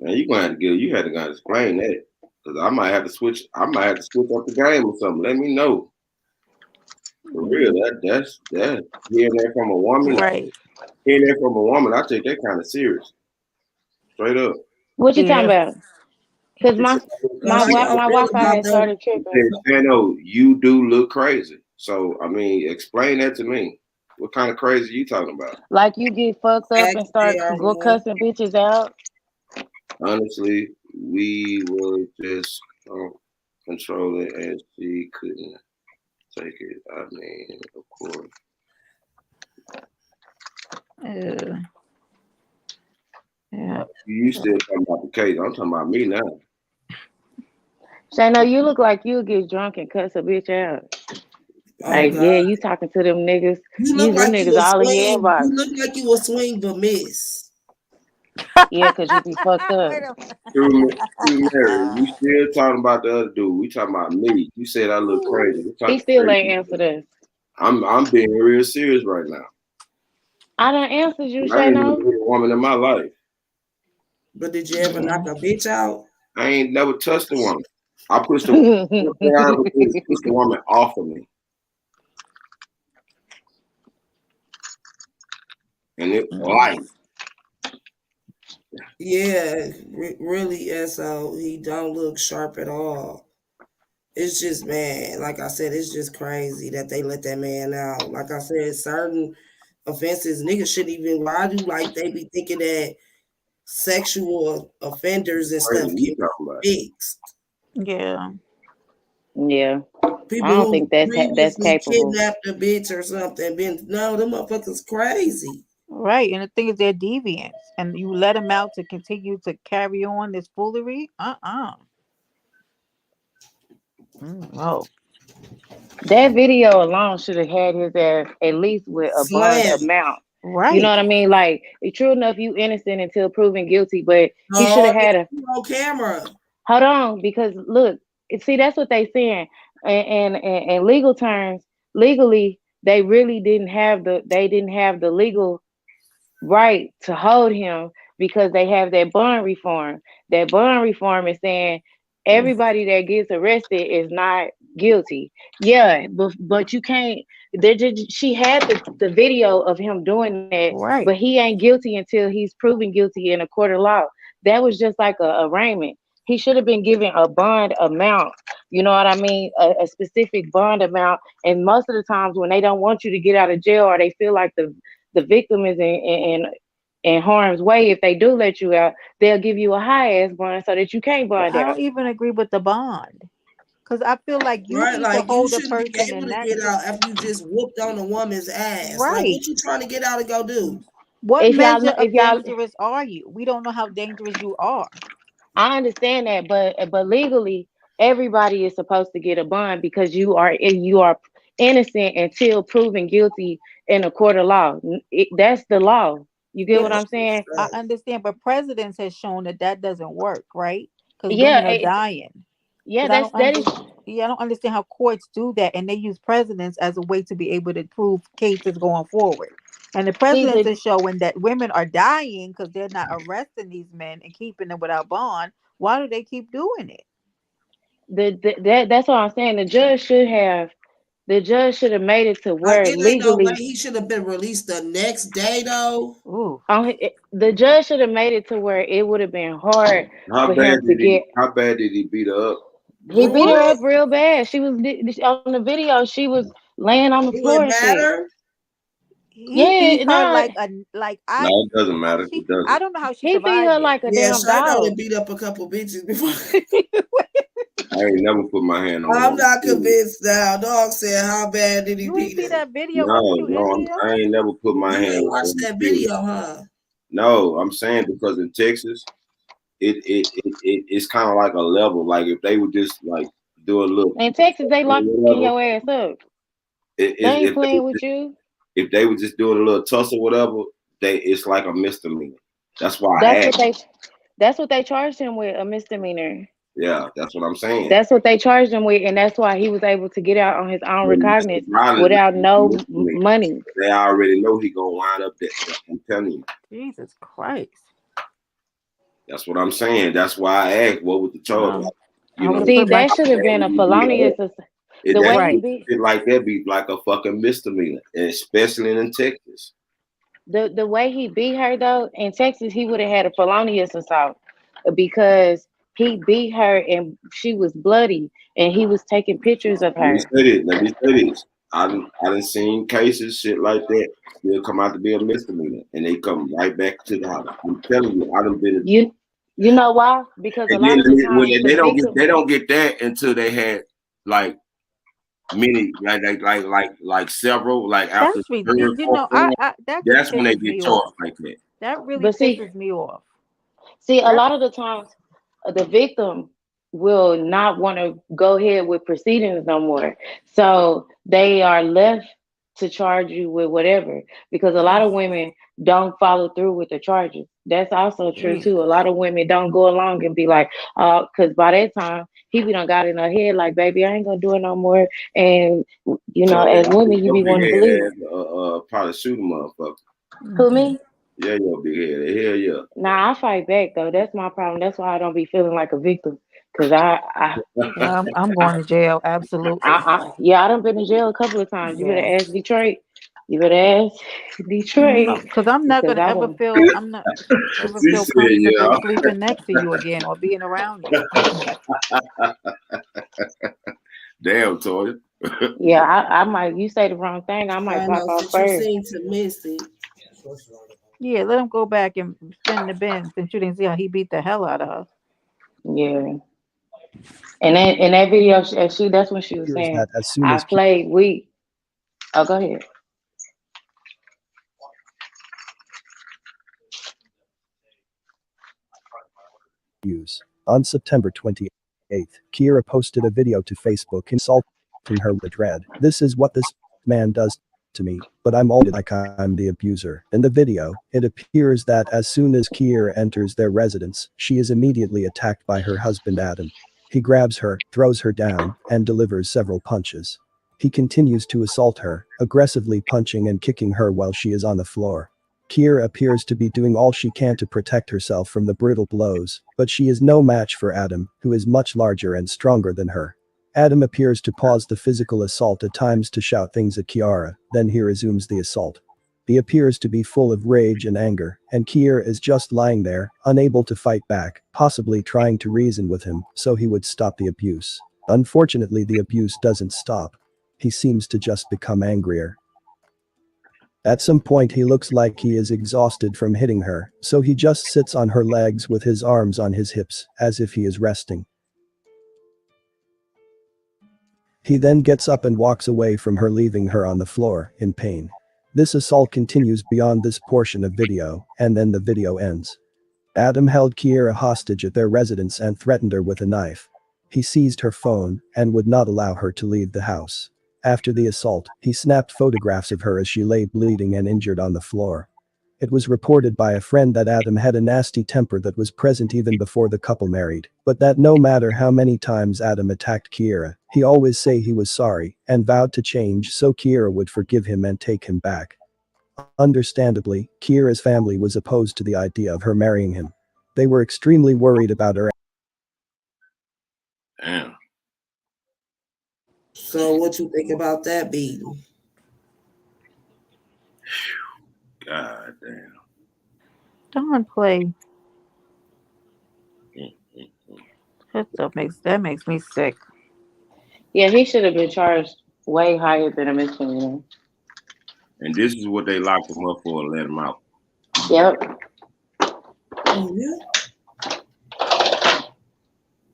Man, you had to go explain that. Cause I might have to switch up the game or something. Let me know. For real. That's hearing that from a woman. Right. Hearing that from a woman, I take that kind of serious. Straight up. What you talking Yeah. about? Cause It said, So how y'all my feel Wi-Fi about had them? started tripping. Sano, you do look crazy. So I mean, explain that to me. What kind of crazy you talking about? Like you get fucked up and Ask start go AR1. cussing bitches out. Honestly, we were just controlling and she couldn't take it. I mean, of course. Yeah. You still talking about the case. I'm talking about me now. Shano, you look like you get drunk and cuss a bitch out. Oh Like, God. yeah, you talking to them niggas. You look You them like you niggas will all in your swing. inbox. You look like you will swing but miss. Yeah, cause you be fucked up. Wait a True Mary, you still talking about the other dude. We talking about me. You said I look crazy. We He talking still crazy. ain't answered us. I'm being real serious right now. I done answered you, I ain't never Shano. hit a woman in my life. But did you ever Yeah. knock a bitch out? I ain't never touched a woman. I pushed the one thing I ever did is push the woman off of me. And it light. Yeah, really, SO. He don't look sharp at all. It's just, man, like I said, it's just crazy that they let that man out. Like I said, certain offenses, niggas shouldn't even, why do like they be thinking that sexual offenders and stuff Crazy, you get talking about? fixed. Yeah. Yeah. I People don't who think that's previously capable. kidnapped a bitch or something, no, them motherfuckers crazy. Right. And the thing is, they're deviants. And you let them out to continue to carry on this foolery? No. That video alone should have had his ass at least with a bond Slam. amount. Right. You know what I mean? Like, true enough, you innocent until proven guilty, but he No, should have had a on camera. Hold on, because look, see, that's what they saying. In legal terms, legally, they really didn't have the legal right to hold him because they have that bond reform. That bond reform is saying everybody that gets arrested is not guilty. Yeah, but you can't. She had the video of him doing that, Right. but he ain't guilty until he's proven guilty in a court of law. That was just like a arraignment. He should have been given a bond amount. You know what I mean? A specific bond amount. And most of the times when they don't want you to get out of jail or they feel like the victim is in harm's way, if they do let you out, they'll give you a high ass bond so that you can't But bond I out. don't even agree with the bond. Because I feel like you Right, need to like you hold a shouldn't be person able in to that. get out after you just whooped on a woman's ass. Like, Right. what you trying to get out and go do? What If y'all measure know, of dangerous are you? We don't know how dangerous you are. I understand that, but legally, everybody is supposed to get a bond because you are innocent until proven guilty in a court of law. That's the law. You get what I'm saying? I understand, but presidents has shown that doesn't work, right? Because Yeah, women are dying. yeah, I don't that is. I don't understand how courts do that, and they use presidents as a way to be able to prove cases going forward. And the presidents are showing that women are dying because they're not arresting these men and keeping them without bond. Why do they keep doing it? That's what I'm saying. The judge should have made it to where It ain't no way legally he should have been released the next day though. Ooh. The judge should have made it to where it would have been hard How for him bad to did he? get. How bad did he beat her up? He beat her up real bad. She was on the video. She was laying on the Do floor it and shit. matter? He beat her no, No, it doesn't matter. It doesn't. I don't know how she he beat survived her it. like a Yeah, damn Shay dog. only beat up a couple bitches before. I ain't never put my hand on. I'm not convinced now. Dog said, how bad did he You beat ain't see her? that video? No, I ain't never put my You hand ain't on. watched that video, huh? No, I'm saying because in Texas, it's kind of like a level. Like if they would just like do a little. In Texas, they locking your ass up. They ain't playing with you. If they were just doing a little tussle, whatever, it's like a misdemeanor. That's why I asked. That's what they charged him with, a misdemeanor. Yeah, that's what I'm saying. That's what they charged him with, and that's why he was able to get out on his own recognizance without no money. They already know he gonna wind up there. I'm telling you. Jesus Christ. That's what I'm saying. That's why I asked, what was the charge? See, that should have been a felonious. The way he beat shit like that be like a fucking misdemeanor, especially in Texas. The way he beat her though in Texas, he would have had a felonious assault because he beat her and she was bloody and he was taking pictures of her. Let me say this. I done seen cases, shit like that, still come out to be a misdemeanor, and they come right back to the house. I'm telling you, I done been. You know why? Because a lot of the times they don't get that until they had like many like several like after that's that's when they get charged like that. That really pisses me off. See, a lot of the times the victim will not want to go ahead with proceedings no more. So they are left to charge you with whatever because a lot of women don't follow through with the charges. That's also true too. A lot of women don't go along and be like, because by that time he done got in her head like, baby, I ain't gonna do it no more. And you know, as women, you be wanting to believe. Probably shoot a motherfucker. Who, me? Yeah, your big head. Hell yeah. Nah, I fight back though. That's my problem. That's why I don't be feeling like a victim. Cause I'm going to jail. Absolutely. I done been to jail a couple of times. You better ask Detroit. You better ask Detroit. Because I'm not gonna ever feel. I'm not ever feel comfortable sleeping next to you again or being around you. Damn, Toya. Yeah, I might. You say the wrong thing, I might pop off Since first. you seem to miss it. Yeah, let him go back and spin the bin since you didn't see how he beat the hell out of her. Yeah. And then in that video, that's when she was Appears saying, that as soon I as played weak. Oh, go ahead. views. On September 28th, Keaira posted a video to Facebook insulting her with dread. This is what this man does to me, but I'm all like I'm the abuser. In the video, it appears that as soon as Keaira enters their residence, she is immediately attacked by her husband Adam. He grabs her, throws her down, and delivers several punches. He continues to assault her, aggressively punching and kicking her while she is on the floor. Keaira appears to be doing all she can to protect herself from the brutal blows, but she is no match for Adam, who is much larger and stronger than her. Adam appears to pause the physical assault at times to shout things at Keaira, then he resumes the assault. He appears to be full of rage and anger, and Keaira is just lying there, unable to fight back, possibly trying to reason with him so he would stop the abuse. Unfortunately, the abuse doesn't stop. He seems to just become angrier. At some point he looks like he is exhausted from hitting her, so he just sits on her legs with his arms on his hips, as if he is resting. He then gets up and walks away from her, leaving her on the floor, in pain. This assault continues beyond this portion of video, and then the video ends. Adam held Keaira hostage at their residence and threatened her with a knife. He seized her phone and would not allow her to leave the house. After the assault, he snapped photographs of her as she lay bleeding and injured on the floor. It was reported by a friend that Adam had a nasty temper that was present even before the couple married, but that no matter how many times Adam attacked Keaira, he always say he was sorry and vowed to change so Keaira would forgive him and take him back. Understandably, Keaira's family was opposed to the idea of her marrying him. They were extremely worried about her. Damn. So what you think about that beating? God damn. Don't play. That stuff makes me sick. Yeah, he should have been charged way higher than a misdemeanor. And this is what they locked him up for and let him out. Yep. Oh, yeah.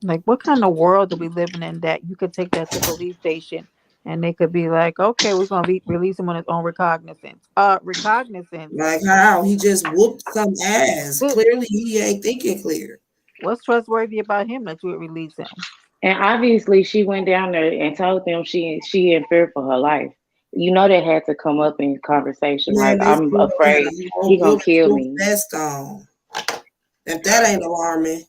Like, what kind of world are we living in that you could take that to police station and they could be like, okay, we're gonna release him on his own recognizance. Recognizance. Like how he just whooped some ass. Clearly, he ain't thinking clear. What's trustworthy about him that you would release him? And obviously, she went down there and told them she in fear for her life. You know that had to come up in conversation. Man, Like, they I'm still had afraid a he gonna kill bulletproof me. vest on. If that ain't alarming.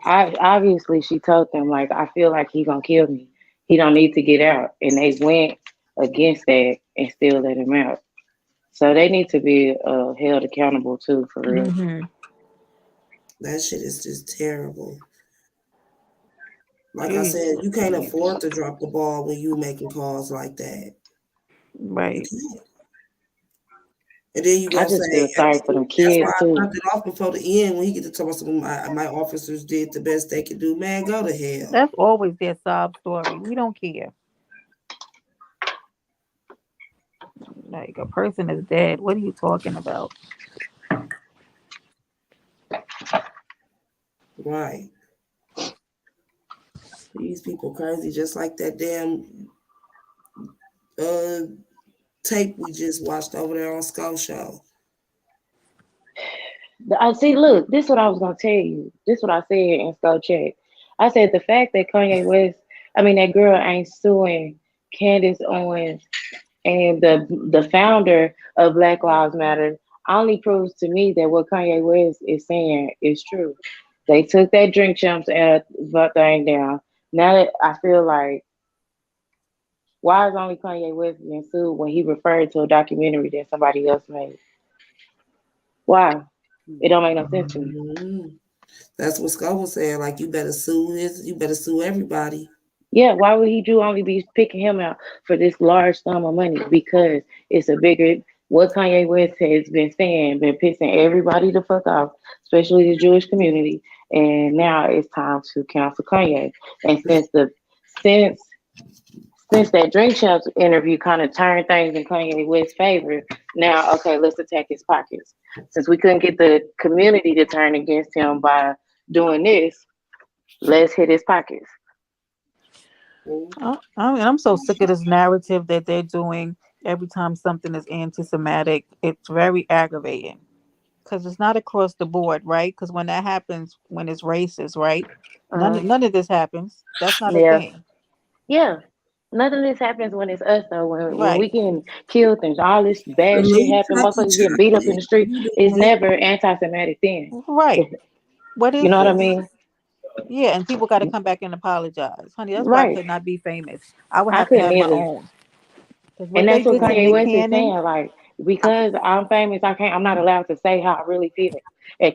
Obviously, she told them, like, I feel like he gonna kill me. He don't need to get out. And they went against that and still let him out. So they need to be held accountable too, for real. Mm-hmm. That shit is just terrible. Like I said, you can't afford to drop the ball when you making calls like that. Right. You can't. And then you I gonna just say, feel sorry for them that's kids why I too. dropped it off before the end when he get to talk about something. My officers did the best they could do. Man, go to hell. That's always their sob story. We don't care. Like, a person is dead. What are you talking about? Right. These people crazy, just like that damn tape we just watched over there on Skull Show. I see. Look, this is what I was gonna tell you. This is what I said in Skull Check. I said the fact that that girl ain't suing Candace Owens and the founder of Black Lives Matter only proves to me that what Kanye West is saying is true. They took that drink champs thing down. Now that I feel like, why is only Kanye West being sued when he referred to a documentary that somebody else made? Why? It don't make no sense to me. Mm-hmm. That's what Skull was saying. Like, you better sue everybody. Yeah, why would he only be picking him out for this large sum of money? Because it's a bigger, what Kanye West has been saying, been pissing everybody the fuck off, especially the Jewish community. And now it's time to cancel Kanye. And since since that Drink Champs interview kind of turned things in Kanye West's favor, now, okay, let's attack his pockets. Since we couldn't get the community to turn against him by doing this, let's hit his pockets. I'm so sick of this narrative that they're doing every time something is anti-Semitic. It's very aggravating because it's not across the board, right? Because when that happens, when it's racist, right? None of this happens. That's not a Yeah. thing. Yeah. None of this happens when it's us though. When we Right. getting killed and all this bad shit Salute happen, Chucky motherfuckers getting beat up in Chocolate. the street, You it's doing? never anti-Semitic then. Right. What You is know what I this? mean? Yeah, and people got to come back and apologize, honey. That's why I Right. could not be famous. I would I have to couldn't have my either. own. Because what And they that's what did to Kanye Nick West is Cannon, saying. Like, because I'm famous, I'm not allowed to say how I really feel.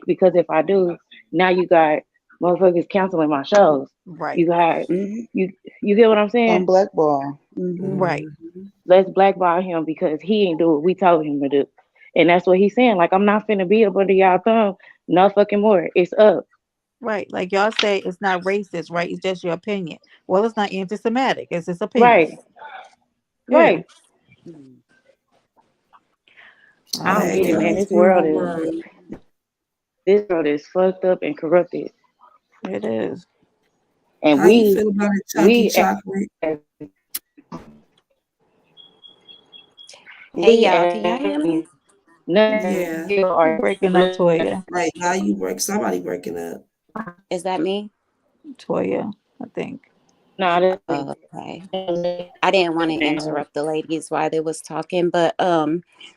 Because if I do, now you got motherfuckers canceling my shows. right, You got Mm-hmm. you get what I'm saying? On blackball. Mm-hmm. right, Let's blackball him because he ain't do what we told him to do. And that's what he's saying. Like, I'm not finna be up under y'all thumb. No fucking more. It's up. right. Like y'all say, it's not racist, right? It's just your opinion. Well, it's not anti-Semitic. It's his opinion. Right. Yeah. Right. I I don't don't Hey, get it, get man. it. guys, do my word. This world is fucked up and corrupted. It is. And How you feel about it, Chunky we Chocolate? Hey we y'all, can y'all hear me? Yeah. You breaking up, Toya. Right now you work somebody working up. Is that me? Toya, I think. Okay. I didn't want to interrupt the ladies while they was talking, but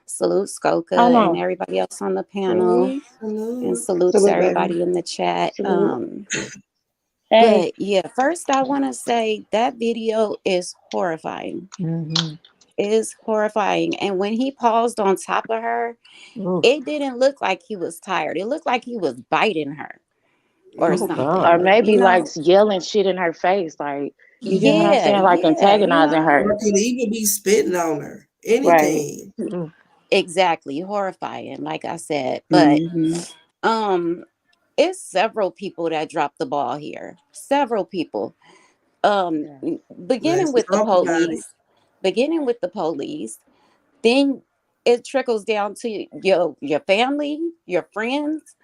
salute Oh Skoka and no. everybody else on the panel, Salute. and salute to Salute, baby. everybody in the chat. Salute. But yeah, first I want to say that video is horrifying. Mm-hmm. It is horrifying, and when he paused on top of her, it didn't look like he was tired. It looked like he was biting her or something. Or maybe You know? like yelling shit in her face. Like, you get what I'm Yeah, saying? Like you antagonizing know? her. Or could even be spitting on her. Right. Anything. Exactly, horrifying, like I said. But Mm-hmm. it's several people that dropped the ball here. Several people. Beginning Let's with the talk about it. police. Beginning with the police. Then it trickles down to your family, your friends,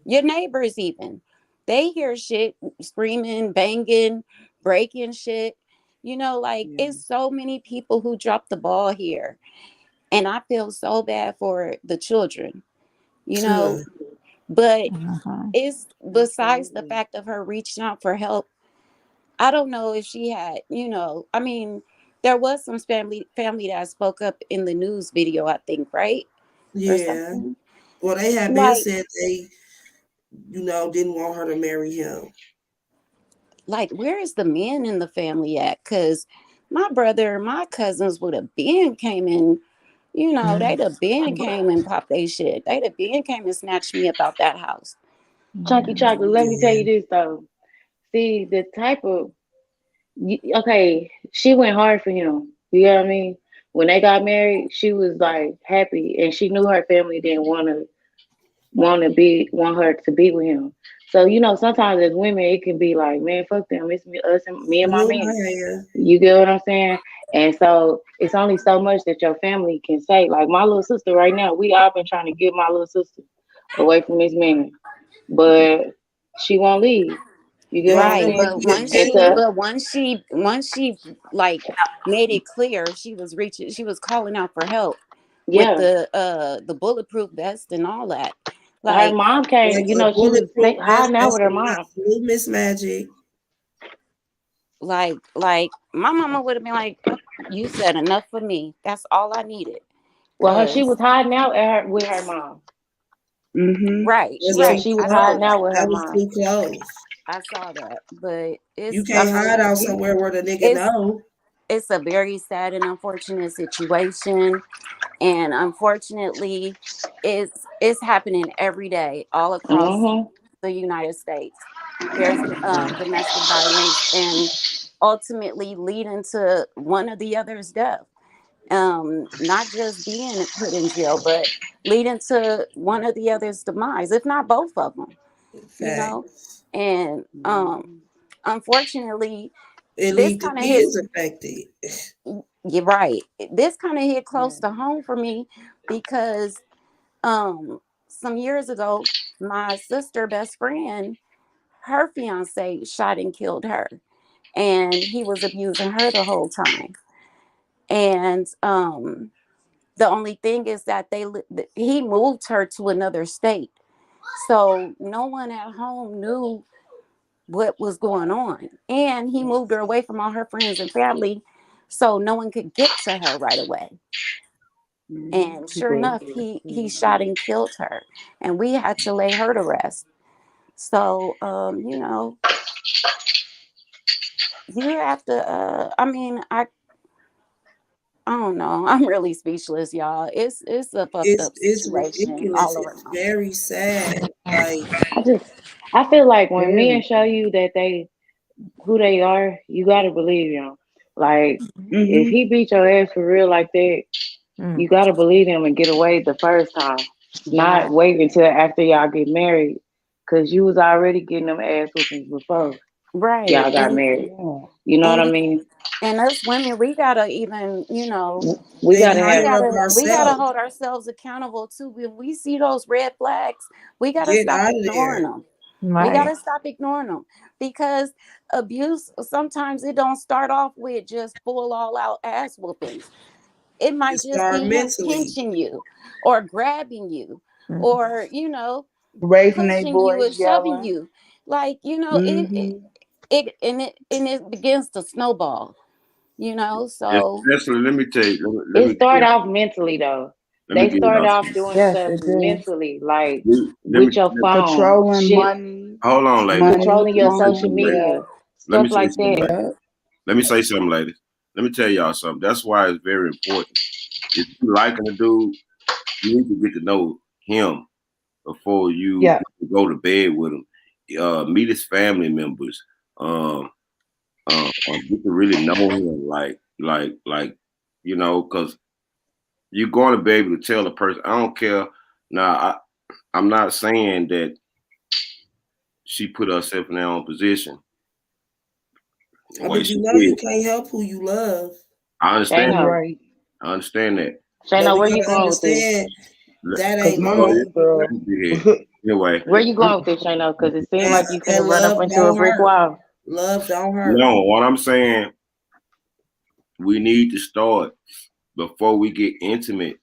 your neighbors even. They hear shit screaming, banging, breaking shit. You know, like it's so many people who dropped the ball here. And I feel so bad for the children, you know, but it's besides the fact of her reaching out for help. I don't know if she had, I mean, there was some family that spoke up in the news video, I think, right? Or Yeah. something. Well, they had been Like, said they, didn't want her to marry him. like, where is the man in the family at? Because my brother, my cousins would have been came in, they'd have been came and popped their shit. They'd have been came and snatched me up out that house. Chunky Chocolate, let me tell you this though. See, the type of okay, she went hard for him. You know what I mean? When they got married, she was like happy, and she knew her family didn't want her to be with him. So sometimes as women, it can be like, man, fuck them. It's me, us, and me and my man. You get what I'm saying? And so it's only so much that your family can say. Like my little sister right now, we all been trying to get my little sister away from this man, but she won't leave. You get what I'm Right, saying? but And so, once she like made it clear she was calling out for help with yeah, the bulletproof vest and all that. her Like, mom came. Like a She was bulletproof vest, hiding out that's with her mom. absolute Miss Magic. like my mama would have been like, you said enough for me. That's all I needed. Well, she Cause was hiding out with her mom. right, That's Yeah, too right. she was I saw hiding close. that. out with her That was mom. too close. I saw that. But You I can't hide mean, out somewhere where the nigga it's know. it's a very sad and unfortunate situation. And unfortunately, it's happening every day all across Mm-hmm. the United States. There's domestic violence and ultimately leading to one or the other's death. Not just being put in jail, but leading to one or the other's demise, if not both of them. Fact. And unfortunately, It this lead to kind of hit. kids affected. You're right. This kind of hit close to home for me because some years ago, my sister best friend, her fiance shot and killed her, and he was abusing her the whole time. And the only thing is that he moved her to another state, so no one at home knew what was going on, and he moved her away from all her friends and family, so no one could get to her right away. And sure enough, he shot and killed her, and we had to lay her to rest. So you have to I don't know. I'm really speechless, y'all. It's a fucked up It's situation ridiculous. all It's around. very sad. Like I feel like when men Very. show you that they who they are, you gotta believe them. Like if Mm-hmm. he beat your ass for real like that, you gotta believe him and get away the first time. Yeah. Not wait until after y'all get married, cause you was already getting them ass whoopings before Right. y'all got married. Yeah. You know what I And mean? and us women, we gotta even, We think gotta we have higher of gotta ourselves. hold ourselves accountable too. When we see those red flags, we gotta Get stop out of ignoring there. them. We Right. gotta stop ignoring them because abuse sometimes it don't start off with just full all out ass whoopings. It It might just start be him mentally. pinching you or grabbing you Mm. or Raising a pushing you voice, or shoving yelling. you. Like Mm-hmm. it begins to snowball. So Especially, let me tell you, let it me give start y'all, off mentally though. let me They give start y'all off some. doing Yes, stuff it do. mentally, like Let me, with your let, phone, Controlling shit, money, hold on, ladies. money, controlling Let your me say social money. something, ladies. Yeah. media, Let stuff me say like something, that. ladies. Yep. Let me say something, ladies. Let me tell y'all something. That's why it's very important. If you liking a dude, you need to get to know him before you Yeah. go to bed with him. Meet his family members. Um, get to really know him, because you're going to be able to tell a person. I don't care. Now, I'm not saying that she put herself in her own position. The way But she you know you did. can't help who you love. I understand that. Shayno, Right. I understand that. But Shayno, we where you gotta going with this? understand that Cause ain't my Go all. ahead. homegirl. Let me be here. Anyway, Where you going with this, Shayno? Because it seems And like you finna and run up love into a don't brick hurt. wall. Love don't hurt. no, what I'm saying, we need to start before we get intimate,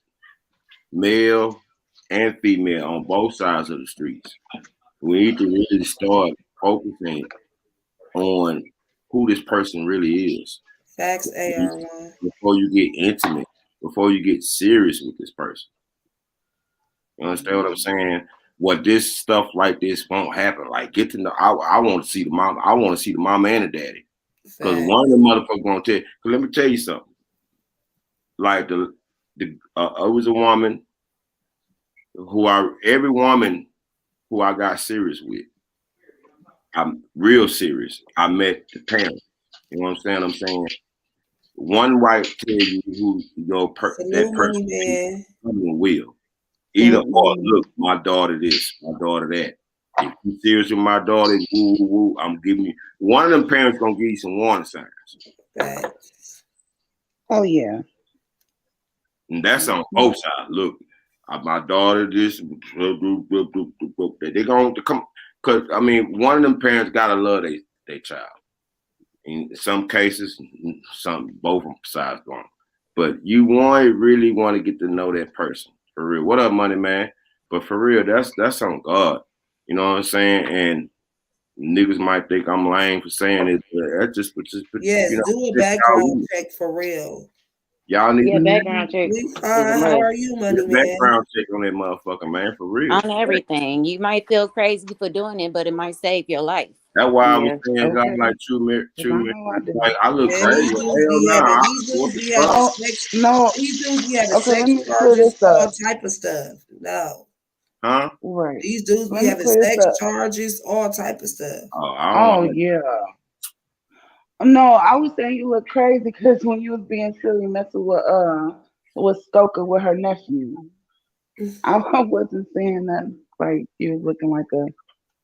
male and female on both sides of the streets. We need to really start focusing on who this person really is Facts AR1. before you get intimate, before you get serious with this person. You understand what I'm saying? What this stuff like this won't happen. Like get to know. I want to see the mom. I want to see the mama and the daddy. Because Facts. one of the motherfuckers gonna tell. Cause let me tell you something. Like it was a woman every woman who I got serious with. I'm real serious. I met the parents. You know what I'm saying? One wife tell you who that Salute person money man. will. Either Salute or, money. look, my daughter this, my daughter that. If you serious with my daughter, woo, woo, woo, I'm giving you one of them parents gonna give you some warning signs. Facts. Oh yeah. And that's on both sides. Look, my daughter this, they gonna come, cause I mean, one of them parents gotta love their child. In some cases, both sides going. But you really want to get to know that person for real. What up, money man? But for real, that's on God. You know what I'm saying? And niggas might think I'm lame for saying it, but that's just Yes, do a that's how background we. check for real. Y'all need Yeah, to background check We is a fine. How must. are you, get money a man? background check on that motherfucker, man, for real. on everything, you might feel crazy for doing it, but it might save your life. That's why I was Yeah. saying, God, Okay. like Cause I know I do. like I look And crazy. Hell no. these What dudes the be having fuck? Oh sex. no. These dudes be having Okay, let sex me clear charges, this all up. type of stuff. No, Huh? Right. these dudes be Let me having clear this sex up. charges, all type of stuff. Oh, I don't Oh want to. yeah. No, I was saying you look crazy because when you was being silly messing with Stoker with her nephew. I wasn't saying that like you was looking like a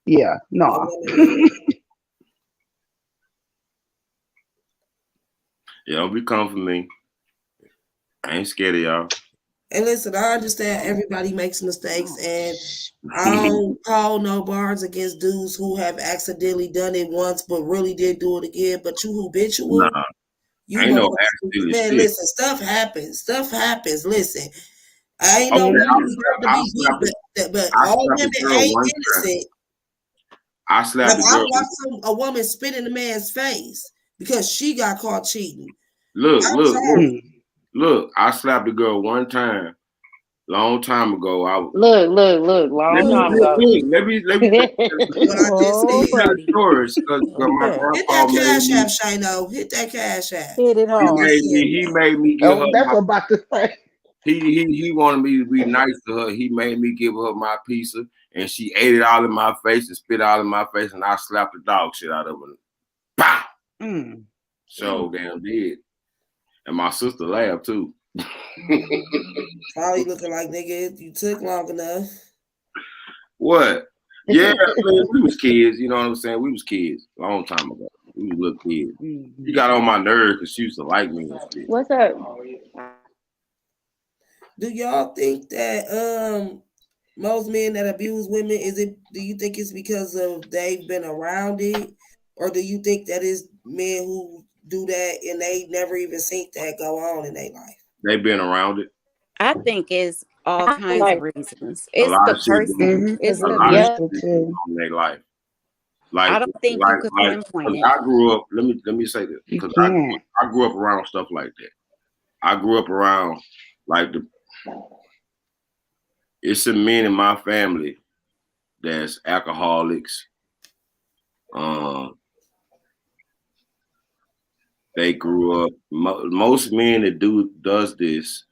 yeah, Oh, no. money man. Yeah, don't be coming for me. I ain't scared of y'all. And listen, I understand everybody makes mistakes, and I don't call no bars against dudes who have accidentally done it once but really did do it again. But you habitual, Nah, you ain't no motherfuckers, accidentally man, shit. listen, stuff happens. Stuff happens. Listen, I ain't Okay, no woman I deserve to be beat, but all slapped women a girl ain't one time. innocent. I Like, slapped a I girl. watched a woman spit in a man's face because she got caught cheating. Look. sorry. Look, I slapped a girl one time, long time ago. Look, long time ago. Let me What I just Oh, said. tell the buddy. stories because my Okay. Hit grandpa that made cash me. app, Shino. Hit that cash app. Hit it What I hard. just said. He made me give her. That's what I'm about to say. He wanted me to be nice to her. He made me give her my pizza, and she ate it all in my face and spit all in my face, and I slapped the dog shit out of her. Pow! So damn did. And my sister laughed too. Probably looking like, nigga, you took long enough. What? Yeah, man, we was kids. You know what I'm saying? We was kids a long time ago. We was little kids. She got on my nerves because she used to like me and shit. What's up? Do y'all think that most men that abuse women, do you think it's because of they've been around it, or do you think that is men who do that and they never even seen that go on in their life? They've been around it. I think it's all I feel kinds of like reasons. A It's lot the of shit person. It's a the lot of yeah, person. shit too. on their life. I Like, don't think you could pinpoint 'cause it. I grew up. Let me say this You because can't. I grew up around stuff like that. I grew up around like it's some men in my family that's alcoholics. They grew up. Most men that does this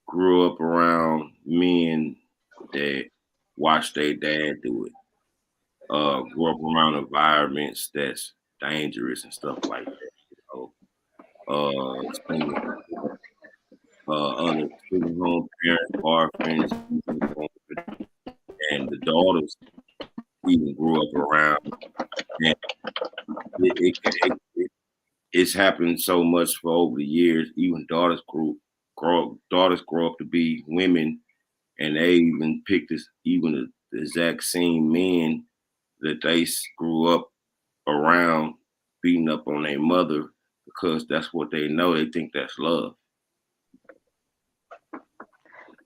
grew up around men that watched their dad do it. Grew up around environments that's dangerous and stuff like that. Single, other single home parents, boyfriends, and the daughters even grew up around. And it's happened so much for over the years. Even daughters grow up to be women, and they even pick the exact same men that they grew up around, beating up on their mother because that's what they know. They think that's love.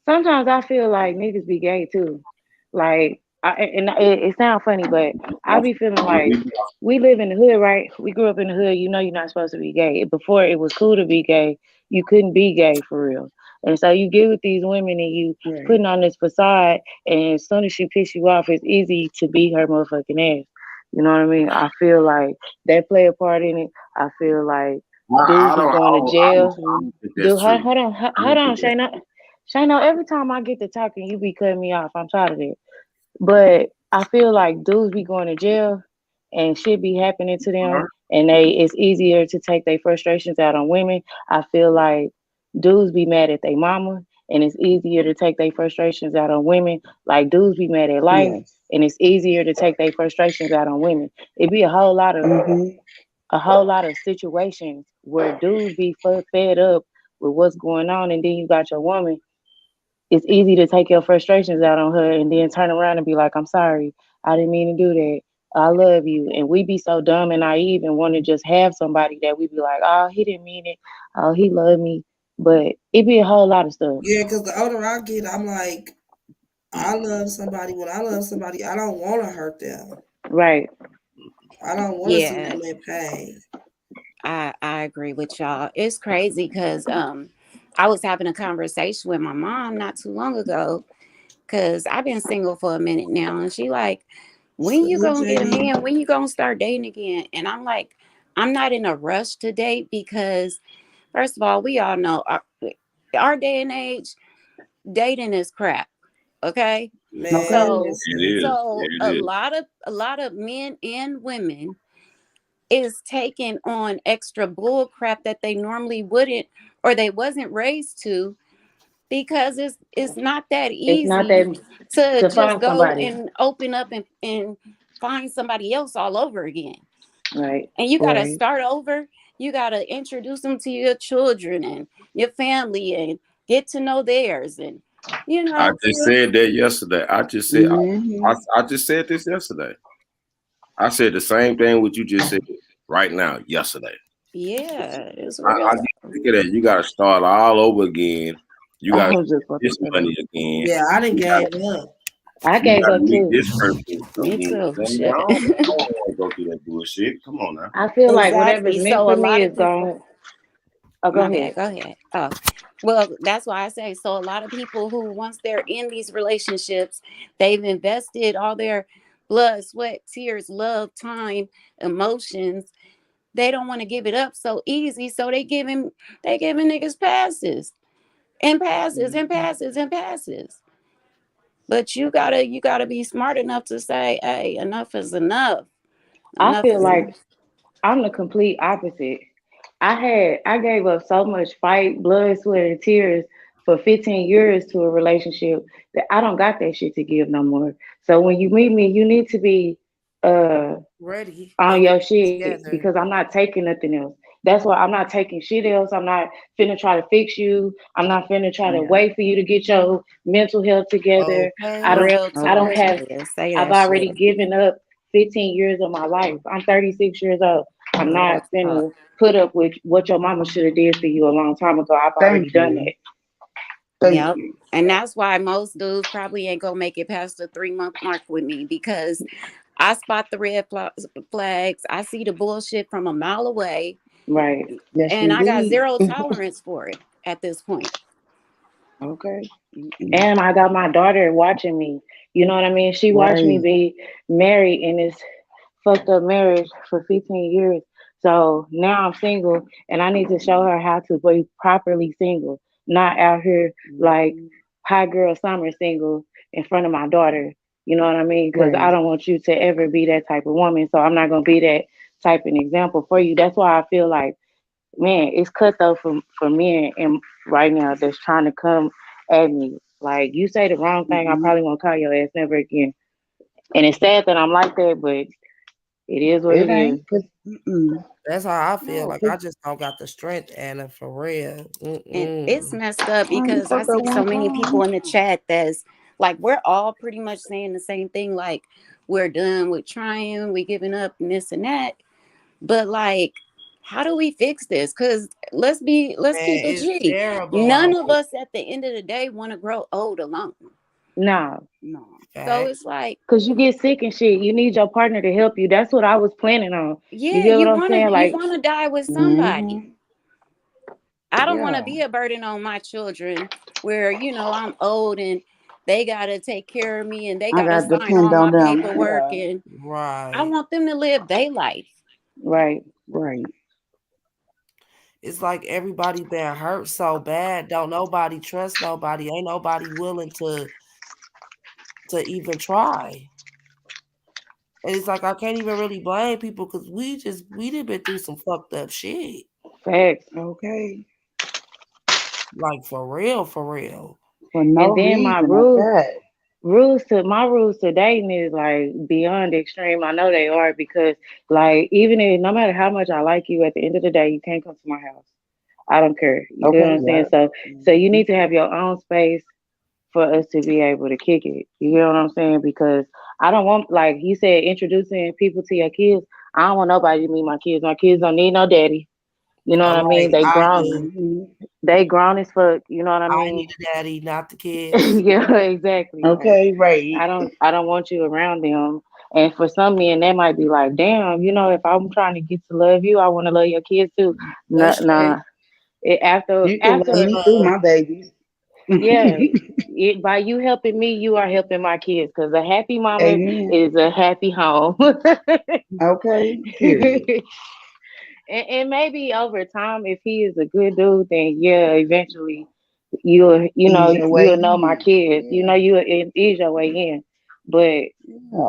Sometimes I feel like niggas be gay too. Like, it sounds funny, but I be feeling like we live in the hood, right? We grew up in the hood. You know, you're not supposed to be gay. Before it was cool to be gay, you couldn't be gay for real. And so you get with these women and you putting on this facade, and as soon as she piss you off, it's easy to beat her motherfucking ass. You know what I mean? I feel like they play a part in it. I feel like dudes be going to jail. Dude, hold on, Shayna. Shayna, every time I get to talking, you be cutting me off. I'm tired of it. But I feel like dudes be going to jail and shit be happening to them, and it's easier to take their frustrations out on women. I feel like dudes be mad at their mama, and it's easier to take their frustrations out on women. Like dudes be mad at life, and it's easier to take their frustrations out on women. It be a whole lot of situations where dudes be fed up with what's going on, and then you got your woman. It's easy to take your frustrations out on her and then turn around and be like, I'm sorry, I didn't mean to do that. I love you. And we be so dumb and naive and want to just have somebody that we be like, oh, he didn't mean it. Oh, he loved me. But it be a whole lot of stuff. Yeah, because the older I get, I'm like, I love somebody. When I love somebody, I don't want to hurt them. Right. I don't want to see them in pain. I agree with y'all. It's crazy because I was having a conversation with my mom not too long ago because I've been single for a minute now, and she like, when you gonna get a man? When you gonna start dating again? And I'm like, I'm not in a rush to date because, first of all, we all know our day and age, dating is crap. Okay, Man, so It is. a lot of men and women is taking on extra bull crap that they normally wouldn't, or they wasn't raised to, because it's not that easy It's not that to just find go somebody. and open up and find somebody else all over again. Right. And you got to start over You got to introduce them to your children and your family and get to know theirs. And, I just said that yesterday. I just said I just said this yesterday. I said the same thing what you just said right now yesterday. Yeah, it's I real. think of that. You got to start all over again. You got to get this money again. Yeah, I didn't give up. I gave up meet too. this person Me again. too. I Shit. don't want to go through that bullshit. Come on now. I feel like whatever's Exactly. meant So for a lot me of is people. gone. Oh, go My ahead. bad. Go ahead. Oh, well, that's why I say. So a lot of people who, once they're in these relationships, they've invested all their blood, sweat, tears, love, time, emotions. They don't want to give it up so easy. So they giving niggas passes and passes and passes and passes. But you gotta be smart enough to say, hey, enough is enough. I Enough feel is like enough. I'm the complete opposite. I gave up so much fight, blood, sweat, and tears for 15 years to a relationship that I don't got that shit to give no more. So when you meet me, you need to be Ready on and your shit together. because I'm not taking nothing else. That's why I'm not taking shit else. I'm not finna try to fix you. I'm not finna try to wait for you to get your mental health together. Okay. Real I don't talk. have Say I've that already shit. given up 15 years of my life. I'm 36 years old. I'm Real not talk. finna put up with what your mama should have did for you a long time ago. I've already done that. Yep. And that's why most dudes probably ain't gonna make it past the 3-month mark with me, because I spot the red flags. I see the bullshit from a mile away. Right. And I got zero tolerance for it at this point. Okay. And I got my daughter watching me. You know what I mean? She watched me be married in this fucked up marriage for 15 years. So now I'm single and I need to show her how to be properly single, not out here like high girl summer single in front of my daughter. You know what I mean? Because I don't want you to ever be that type of woman. So I'm not going to be that type of example for you. That's why I feel like, man, it's cutthroat for men and right now that's trying to come at me. Like, you say the wrong thing, I probably won't call your ass never again. And it's sad that I'm like that, but it is what it is. That's how I feel. Like I just don't got the strength, Anna, for real. And it's messed up because I see so many people in the chat that's like, we're all pretty much saying the same thing. Like, we're done with trying, we giving up and this and that. But like, how do we fix this? Because let's keep it It's G. terrible. None of us at the end of the day want to grow old alone. No. So it's like, because you get sick and shit. You need your partner to help you. That's what I was planning on. yeah, You get what I'm saying? you Like, wanna die with somebody. I don't want to be a burden on my children where, I'm old and they got to take care of me and they got to sign all my paperwork. And I want them to live their life. Right. It's like everybody been hurt so bad. Don't nobody trust nobody. Ain't nobody willing to even try. And it's like I can't even really blame people because we done been through some fucked up shit. Facts. Like for real, for real. And then my rules to dating is like beyond extreme. I know they are because like even if no matter how much I like you, at the end of the day, you can't come to my house. I don't care. You know what I'm saying? So you need to have your own space for us to be able to kick it. You know what I'm saying? Because I don't want, like he said, introducing people to your kids. I don't want nobody to meet my kids. My kids don't need no daddy. You know what I mean? They I grown. do. They grown as fuck. You know what I I mean? need a daddy, not the kids. Yeah, exactly. I don't want you around them. And for some men, they might be like, damn, if I'm trying to get to love you, I want to love your kids too. That's Nah. After yeah, by you helping me, you are helping my kids. Because a happy mama is a happy home. And maybe over time, if he is a good dude, then yeah, eventually you'll know my kids. You'll ease your way in. But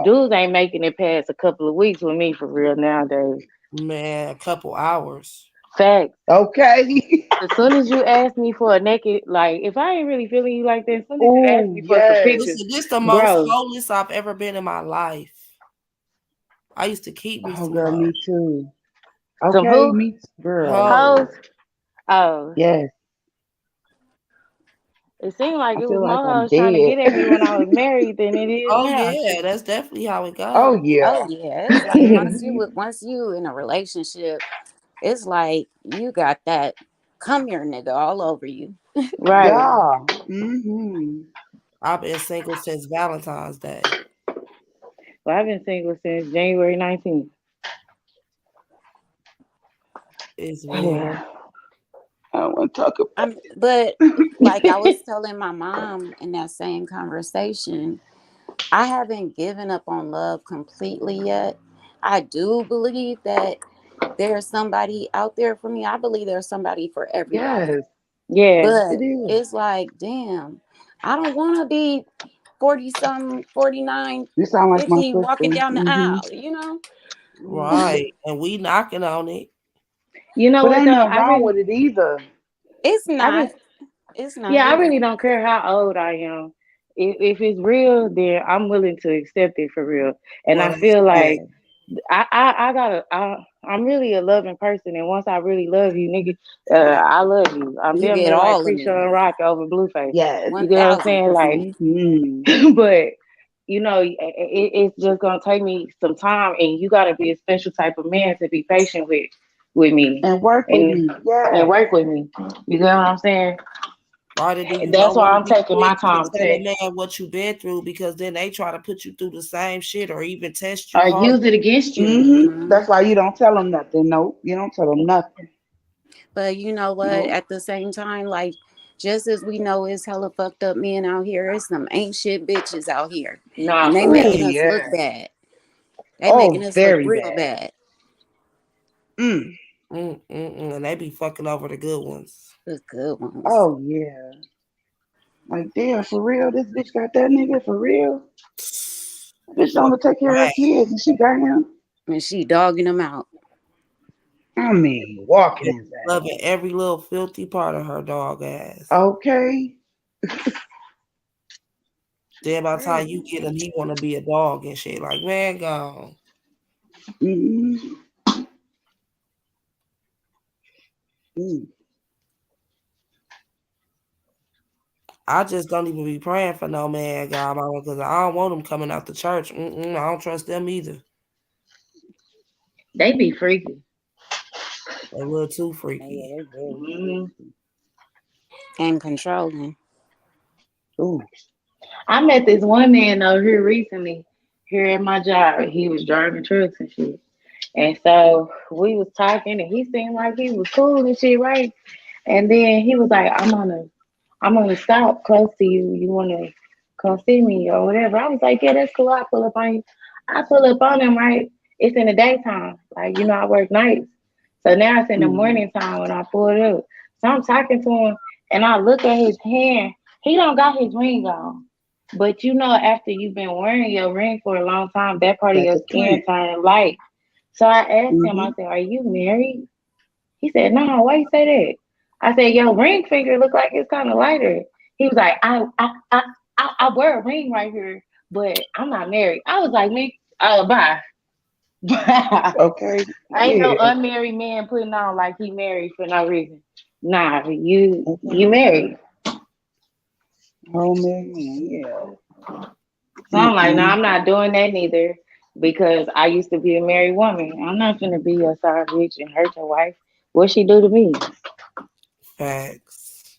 dudes ain't making it past a couple of weeks with me for real nowadays. Man, a couple hours. Facts. As soon as you ask me for a naked, like if I ain't really feeling you like that, as soon as you ask me for some pictures, Listen, this the most homeless I've ever been in my life. I used to keep me some hoes. Me too. Some Okay, who? me, girl. Hoes? Oh, Yes, it seemed like I it was feel like more I'm hoes trying to dead. get at me when I was married than it is Oh now. yeah, that's definitely how it Oh goes. yeah. Oh yeah, it's like once you in a relationship, it's like you got that come here nigga all over you. Right. Yeah. Mm-hmm. I've been single since Valentine's Day. Well, I've been single since January 19th. It's weird. I don't want to talk about But like I was it. telling my mom in that same conversation, I haven't given up on love completely yet. I do believe that there's somebody out there for me. I believe there's somebody for everybody. Yes, Yeah. But it is. it's like, damn, I don't want to be 40 something, 49, You sound like my 50 walking sister. down the Mm-hmm. aisle, you know? Right. And we knocking on it. You know But what ain't though? nothing wrong with it either. It's I not. really, It's not. yeah, I You're really right. don't care how old I am. If it's real, then I'm willing to accept it for real. And Well, I that's feel like Yes. I'm really a loving person, and once I really love you, nigga, I love you. I'm You damn get near like all of Creature me. and Rock over Blueface. Yes. You get what I'm saying? Like, 1000%. Mm-hmm. but you know, it's just gonna take me some time, and you gotta be a special type of man to be patient with me And work with and me. Yeah. work with me. You get what I'm saying? right. And do you That's don't why want to I'm be taking my quick to time tell a to man what you've been through because then they try to put you through the same shit or even test you or hard. use it against you. Mm-hmm. Hmm. That's why you don't tell them nothing. No, you don't tell them nothing. But you know what? No. At the same time, like, just as we know it's hella fucked up men out here, it's some ain't shit bitches out here. Nah, And they for Oh making real. us look yeah. bad. They Oh, making us look very real bad. bad. Mm. And they be fucking over the good ones. The good ones. Oh yeah. Like damn, for real, this bitch got that nigga for real. Bitch Fuck only take care of her right. kids and she got him. And she dogging them out. I mean, walking his Loving ass. every little filthy part of her dog ass. Okay. Then by the time you Crazy. get him, he want to be a dog and shit. Like, man, go. Mm-hmm. Mm. I just don't even be praying for no man, godmama, because I don't want him coming out the church. I don't trust them either. They be freaky. They a little too Oh yeah, freaky. they very Mm. freaky. And controlling. Ooh. I met this one man over here recently, here at my job. He was driving trucks and shit. And so we was talking, and he seemed like he was cool and shit, right? And then he was like, I'm gonna stop close to you. You wanna come see me or whatever? I was like, yeah, that's cool. I pull up on you. I pull up on him, right? It's in the daytime. Like, I work nights. So now it's in the Mm-hmm. morning time when I pull it up. So I'm talking to him and I look at his hand. He don't got his ring on. But after you've been wearing your ring for a long time, that part of That's your a skin twin. turn light. So I asked him, Mm-hmm. I said, are you married? He said, no, why you say that? I said, your ring finger look like it's kind of lighter. He was like, I wear a ring right here, but I'm not married. I was like, me, bye. Okay. Ain't no Yeah. unmarried man putting on like he married for no reason. Nah, you Okay. married. Oh man, yeah. So I'm like, no, Mm-mm. I'm not doing that neither because I used to be a married woman. I'm not gonna be a side bitch and hurt your wife. What she do to me? Facts.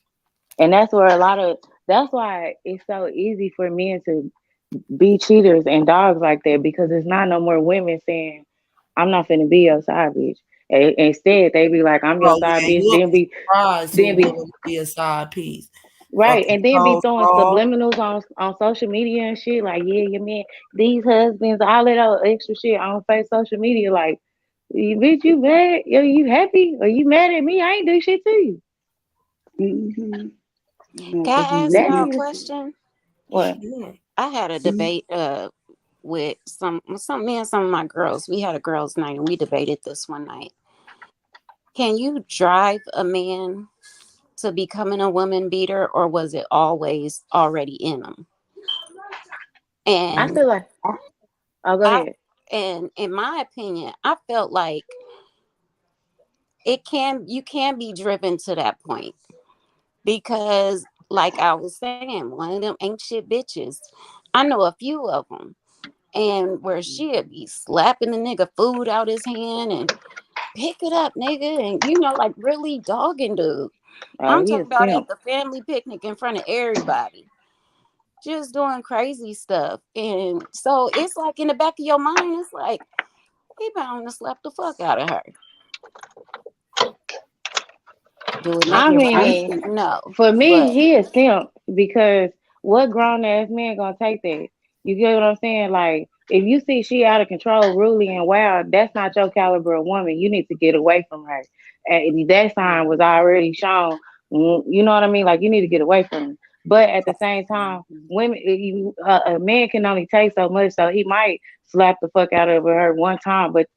And that's why it's so easy for men to be cheaters and dogs like that because it's not no more women saying, I'm not finna be your side bitch. Instead, they be like, I'm your Oh, side yeah, bitch, you'll be surprised who then be willing to be a side piece. right, Fucking and then be cold throwing strong. subliminals on social media and shit. Like, yeah, your man, these husbands, all that other extra shit on face social media. Like, bitch, you mad? You happy? Or you mad at me? I ain't do shit to you. Mm-hmm. No, Can cause I you ask That y'all a really. nigga, question? what? Sure. I had a Mm-hmm. debate with me and some of my girls. We had a girls' night and we debated this one night. Can you drive a man to becoming a woman beater, or was it always already in them? I And feel like, oh, go I ahead. and in my opinion, I felt like you can be driven to that point because, like I was saying, one of them ain't shit bitches. I know a few of them, and where she'd be slapping the nigga food out his hand and pick it up, nigga, and like really dogging dude. I'm He talking a about at simp. the family picnic in front of everybody, just doing crazy stuff. And so it's like in the back of your mind, it's like he bound to slap the fuck out of her. Do it make I it right? mean, No, for me, but he a simp because what grown ass man gonna take that? You get what I'm saying? Like, if you see she out of control, ruly and wild, that's not your caliber of woman. You need to get away from her. And that sign was already shown. You know what I mean? Like, you need to get away from her. But at the same time, women, a man can only take so much, so he might slap the fuck out of her one time, but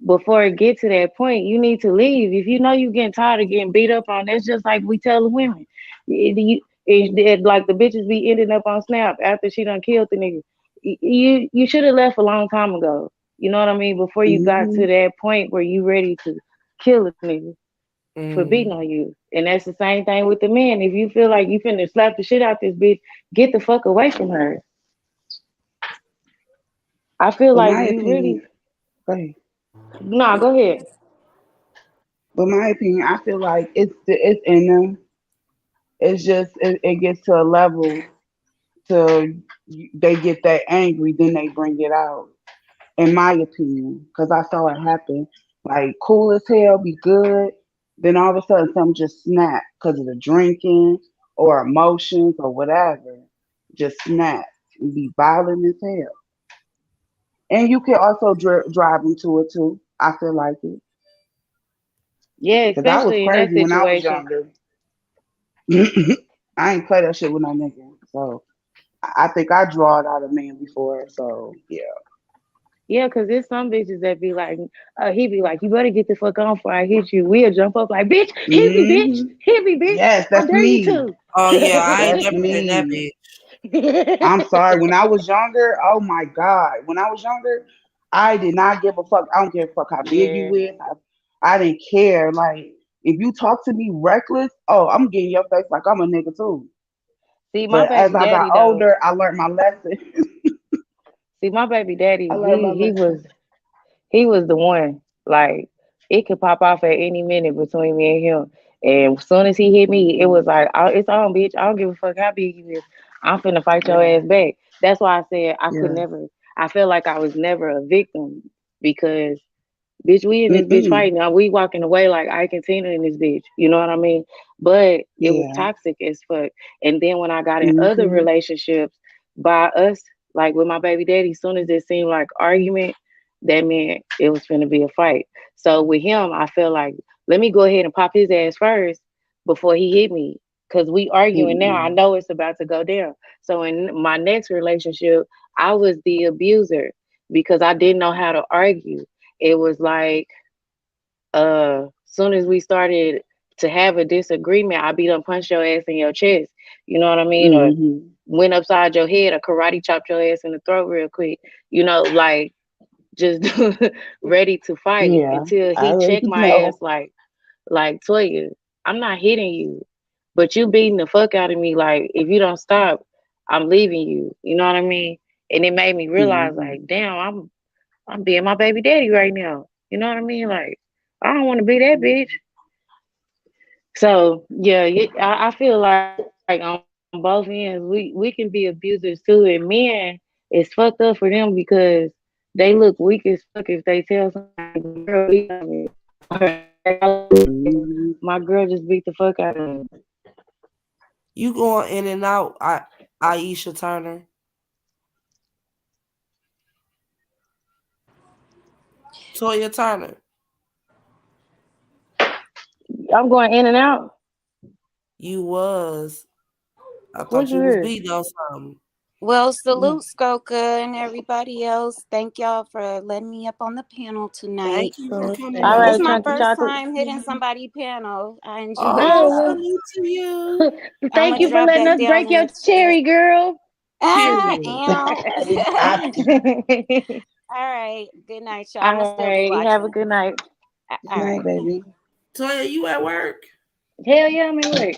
before it get to that point, you need to leave. If you know you getting tired of getting beat up on, that's just like we tell the women. Like the bitches be ending up on Snap after she done killed the nigga. You should have left a long time ago. You know what I mean? Before you got to that point where you ready to kill a nigga for beating on you. And that's the same thing with the men. If you feel like you finna slap the shit out this bitch, get the fuck away from her. I feel But like my you really. opinion, go ahead. Nah, go ahead. But my opinion, I feel like it's in them. It's just it gets to a level to they get that angry, then they bring it out. In my opinion, because I saw it happen. Like cool as hell, be good. Then all of a sudden, something just snap because of the drinking or emotions or whatever. Just snap and be violent as hell. And you can also drive into it too. I feel like it Yeah, because I was especially in that crazy when I was situation. younger. I ain't play that shit with no nigga. So I think I draw it out of men before. So yeah. Yeah, because there's some bitches that be like, he be like, you better get the fuck on before I hit you. We'll jump up like, bitch, hit me, bitch, hmm hit me, bitch. Yes, I that's dare you me. to. Oh yeah, I ain't That's never been that me. bitch. I'm sorry. When I was younger, oh my God. When I was younger, I did not give a fuck. I don't give a fuck how big Yeah. you is. I didn't care. Like, if you talk to me reckless, oh, I'm getting your face like I'm a nigga too. See, my But as baby I got daddy though. older, I learned my lesson. See, my baby daddy, I learned my lesson. he was the one. Like it could pop off at any minute between me and him. And as soon as he hit me, it was like, it's on, bitch. I don't give a fuck how big you is. I'm finna fight your Yeah. ass back. That's why I said I could Yeah. never. I felt like I was never a victim because bitch, we in this bitch Mm-mm. fighting. Now we walking away like Ike and Tina in this bitch. You know what I mean? But it was Yeah. toxic as fuck. And then when I got in other Mm-hmm. relationships by us, like with my baby daddy, as soon as it seemed like argument, that meant it was gonna be a fight. So with him, I feel like let me go ahead and pop his ass first before he hit me. Cause we arguing now. I Mm-mm. know it's about to go down. So in my next relationship, I was the abuser because I didn't know how to argue. It was like soon as we started to have a disagreement, I be done punch your ass in your chest. You know what I mean? Or Mm-hmm. went upside your head or karate chopped your ass in the throat real quick. Like just ready to fight Yeah. until I he checked already my ass know. like Toya, I'm not hitting you, but you beating the fuck out of me. Like if you don't stop, I'm leaving you. You know what I mean? And it made me realize Mm-hmm. like, damn, I'm being my baby daddy right now. You know what I mean? Like I don't want to be that bitch. So yeah, I feel like on both ends, we can be abusers too, and men, it's fucked up for them because they look weak as fuck if they tell somebody, "Girl, beat on me." Mm-hmm. My girl just beat the fuck out of me. You going in and out, Aisha Turner. Toya Turner. I'm going in and out. You was. I What thought you you was heard? beating on something. well, salute Skoka and everybody else. Thank y'all for letting me up on the panel tonight. Thank you for So coming All up. It's right, my Chunky first Chocolate. time hitting somebody panel. I Oh, enjoy. Girl, salute to you. well, I'm thank gonna you for drop letting back us down break in your the chat. cherry, girl. Period. Ow. we got to. All right. Good night, y'all. I'm gonna All still be right, have a watching. good night. Good All night, right. baby. Toya, you at work? Hell yeah, I'm at work.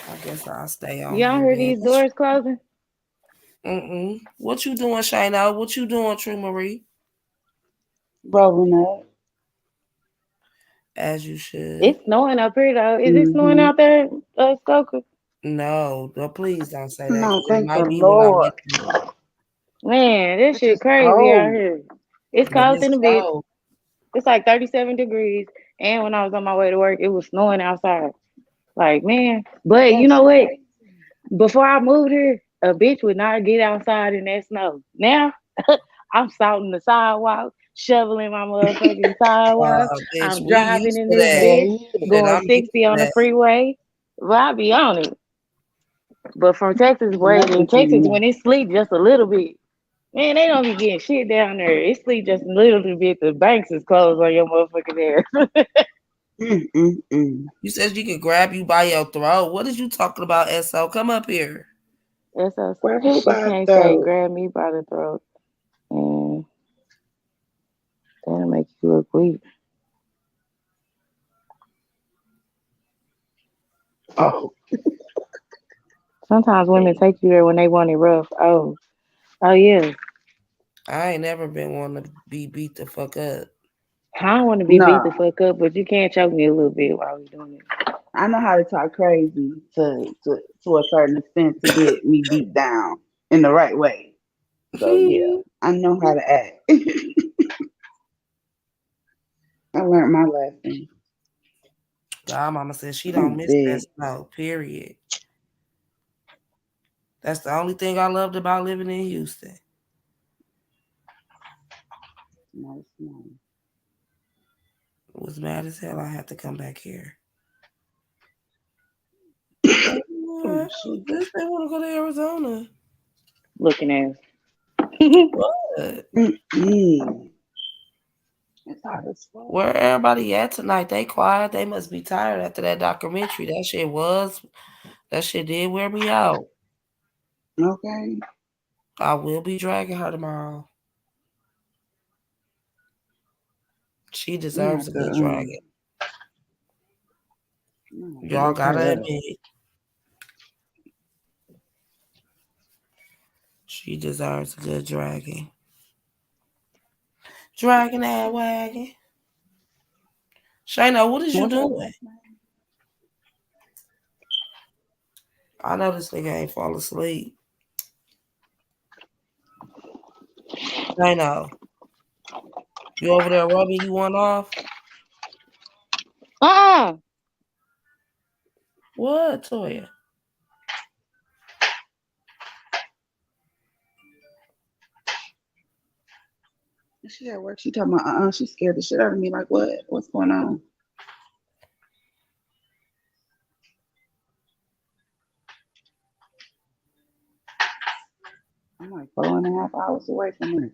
I guess I'll stay on Y'all here hear then. these doors closing? What you doing, Shayna? What you doing, True Marie? Rolling up. As you should. It's snowing up here though. Is it snowing out there, Skoka? No, please don't say that. No, It thank might the be when I'm Lord. listening. Man, this shit It's crazy out cold. here. It's But cold it's in a bitch. cold. It's like 37 degrees. And when I was on my way to work, it was snowing outside. Like, man. But you That's know what? crazy. Before I moved here, a bitch would not get outside in that snow. Now, I'm salting the sidewalk, shoveling my motherfucking sidewalk. Bitch, I'm we driving used in to this that. bitch, Yeah. And going I'm used 60 to on the that. freeway. But I be on it. But from Texas, And boy, I in just be Texas, when it sleep just a little bit, man, they don't be getting shit down there. It sleep just a little bit. The banks is closed on your motherfucking ass. You said you could grab you by your throat. What is you talking about, SO? Come up here. That's so Where who she by can't say though? grab me by the throat. And that'll make you look weak. Oh, Sometimes women take you there when they want it rough. Oh yeah. I ain't never been wanting to be beat the fuck up. I don't want to be beat the no. fuck up, but you can't choke me a little bit while we doing it. I know how to talk crazy to a certain extent to get me beat down in the right way. So yeah, I know how to act. I learned my lesson. God, mama said she I'm don't miss that big. snow, period. That's the only thing I loved about living in Houston. Nice. Was mad as hell I had to come back here. Oh What? shit. This they want to go to Arizona. Looking ass. What? It's hot as fuck. Where everybody at tonight? They quiet. They must be tired after that documentary. That shit did wear me out. Okay. I will be dragging her tomorrow. She I'm gonna deserves have a to good dragging. Y'all look gotta her up. admit. She deserves a good dragging. Dragging that wagon. Shayna, what is you What's her doing? last name? I know this nigga ain't fall asleep. Shayna, you over there rubbing you one off? What, Toya? She at work. She talking about she scared the shit out of me. Like what? What's going on? I'm like 4.5 hours away from her.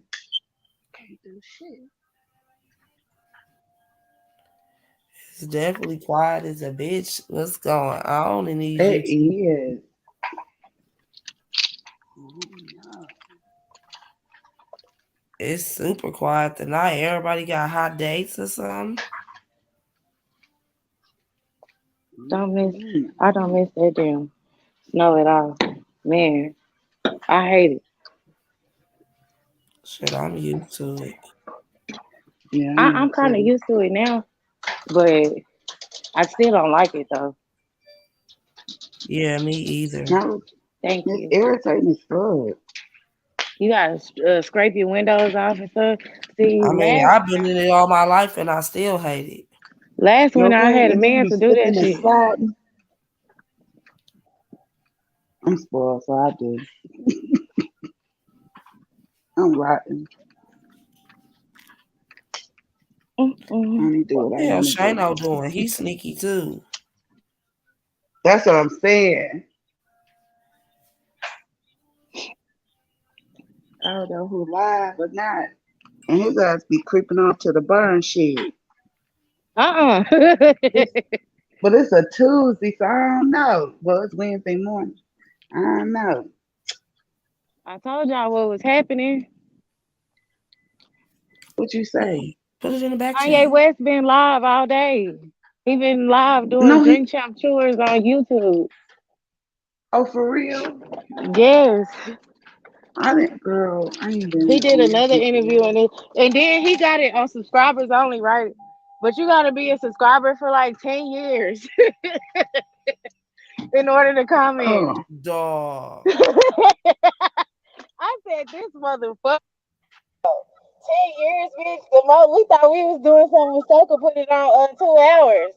Can't do shit. It's definitely quiet as a bitch. What's going on? I only need you It to. is. It's super quiet tonight. Everybody got hot dates or something. I don't miss that damn snow at all. Man, I hate it. Shit, I'm used to it. Yeah, I'm kind of used to it now, but I still don't like it though. Yeah, me either. No, Thank it's you. irritating as fuck. You gotta scrape your windows off and stuff. See, I mean, I've been in it all my life and I still hate it. last winter I Okay, had a and then man be to do that slipping and shit. sliding. I'm spoiled, so I do. I'm rotten. I only do What what I the hell want to do. Shano doing? He's sneaky too. That's what I'm saying. I don't know who lied or not. And his ass be creeping on to the burn shit. But it's a Tuesday, so I don't know. Well, it's Wednesday morning. I don't know. I told y'all what was happening. What you say? Put it in the back Kanye chat. West been live all day. He been live doing No, Drink Champ tours on YouTube. Oh, for real? Yes. I didn't, girl. I ain't been He did on another YouTube. interview and then he got it on subscribers only, right? But you gotta be a subscriber for like 10 years in order to comment. Oh, Dog. I said this motherfucker 10 years, bitch. The most we thought we was doing something with Soka put it on 2 hours.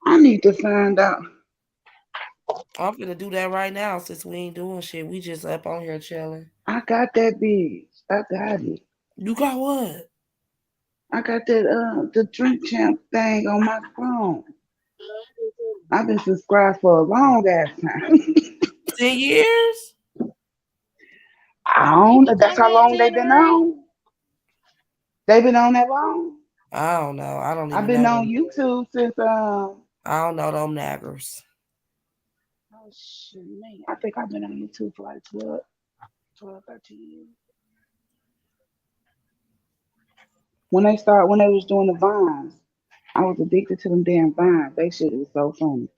I need to find out. I'm gonna do that right now since we ain't doing shit. We just up on here chilling. I got that bitch. I got it. You got what? I got that the Drink Champ thing on my phone. I've been subscribed for a long ass time. 10 years? I don't know. That's how long they've been on. They've been on that long. I don't know. I don't even I've been know on them. YouTube since I don't know them naggers. oh shit, man. I think I've been on YouTube for like 12, 13 years. When they was doing the vines, I was addicted to them damn vines. They shit was so funny.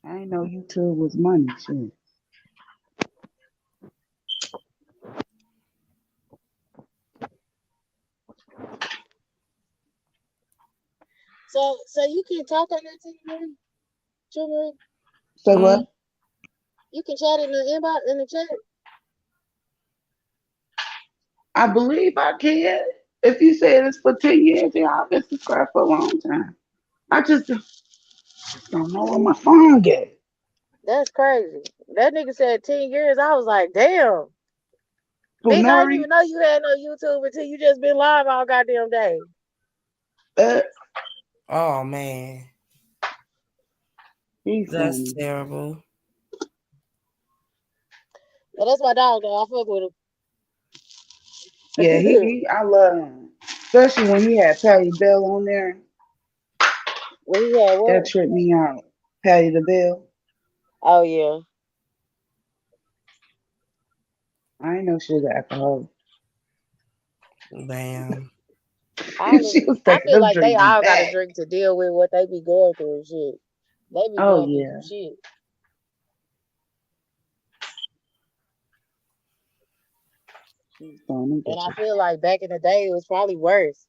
I didn't know YouTube was money, shit. So you can talk on that TV, Jimmy? Say what? You can chat in the inbox in the chat. I believe I can. If you said it's for 10 years, yeah, I've been subscribed for a long time. I just don't know where my phone get. That's crazy. That nigga said 10 years. I was like, damn. Who, Bitch, I didn't Nuri? even know you had no YouTube until you just been live all goddamn day. Oh man. He's That's funny. terrible. But that's my dog though. I fuck with him. Yeah, I love him. Especially when he had Patty Bell on there. When he had what? That tripped me out. Patty the Bell. Oh yeah. I ain't know she was an alcoholic. Damn. I taking feel them like they drinks all got a back. drink to deal with what they be going through and shit. They be Oh, going through yeah. some shit. And I feel like back in the day it was probably worse.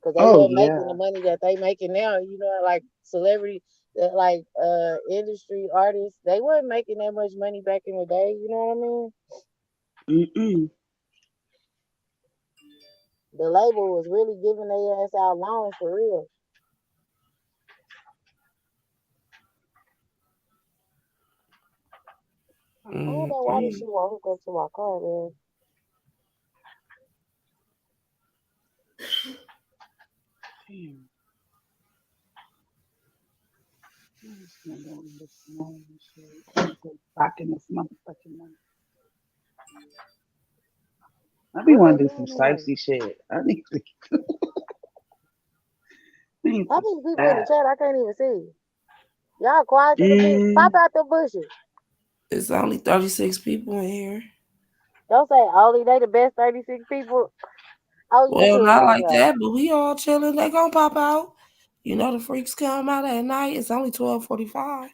Because they Oh, weren't yeah. making the money that they making now. You know, like celebrity, like industry artists, they weren't making that much money back in the day. You know what I mean? Mm-mm. The label was really giving their ass out loans for real. I don't know why this shit won't hook up to my car, man. Damn. Back in this motherfucking money. I be want to do some spicy shit. I need to. How many people in the chat? I can't even see. Y'all quiet to the bitch. Pop out the bushes. It's only 36 people in here. Don't say only they the best 36 people. Oh, Well, YouTube not gonna like go. that, but we all chilling. They gonna pop out. You know the freaks come out at night. It's only 12:45.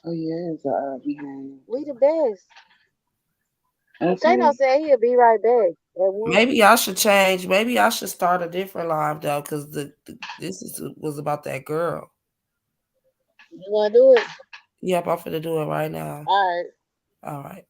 Oh yeah, it's behind. We the best. Okay. Kano said he'll be right back. Maybe I should change. Maybe I should start a different live though, because this was about that girl. You wanna do it? Yep, I'm finna do it right now. All right. All right.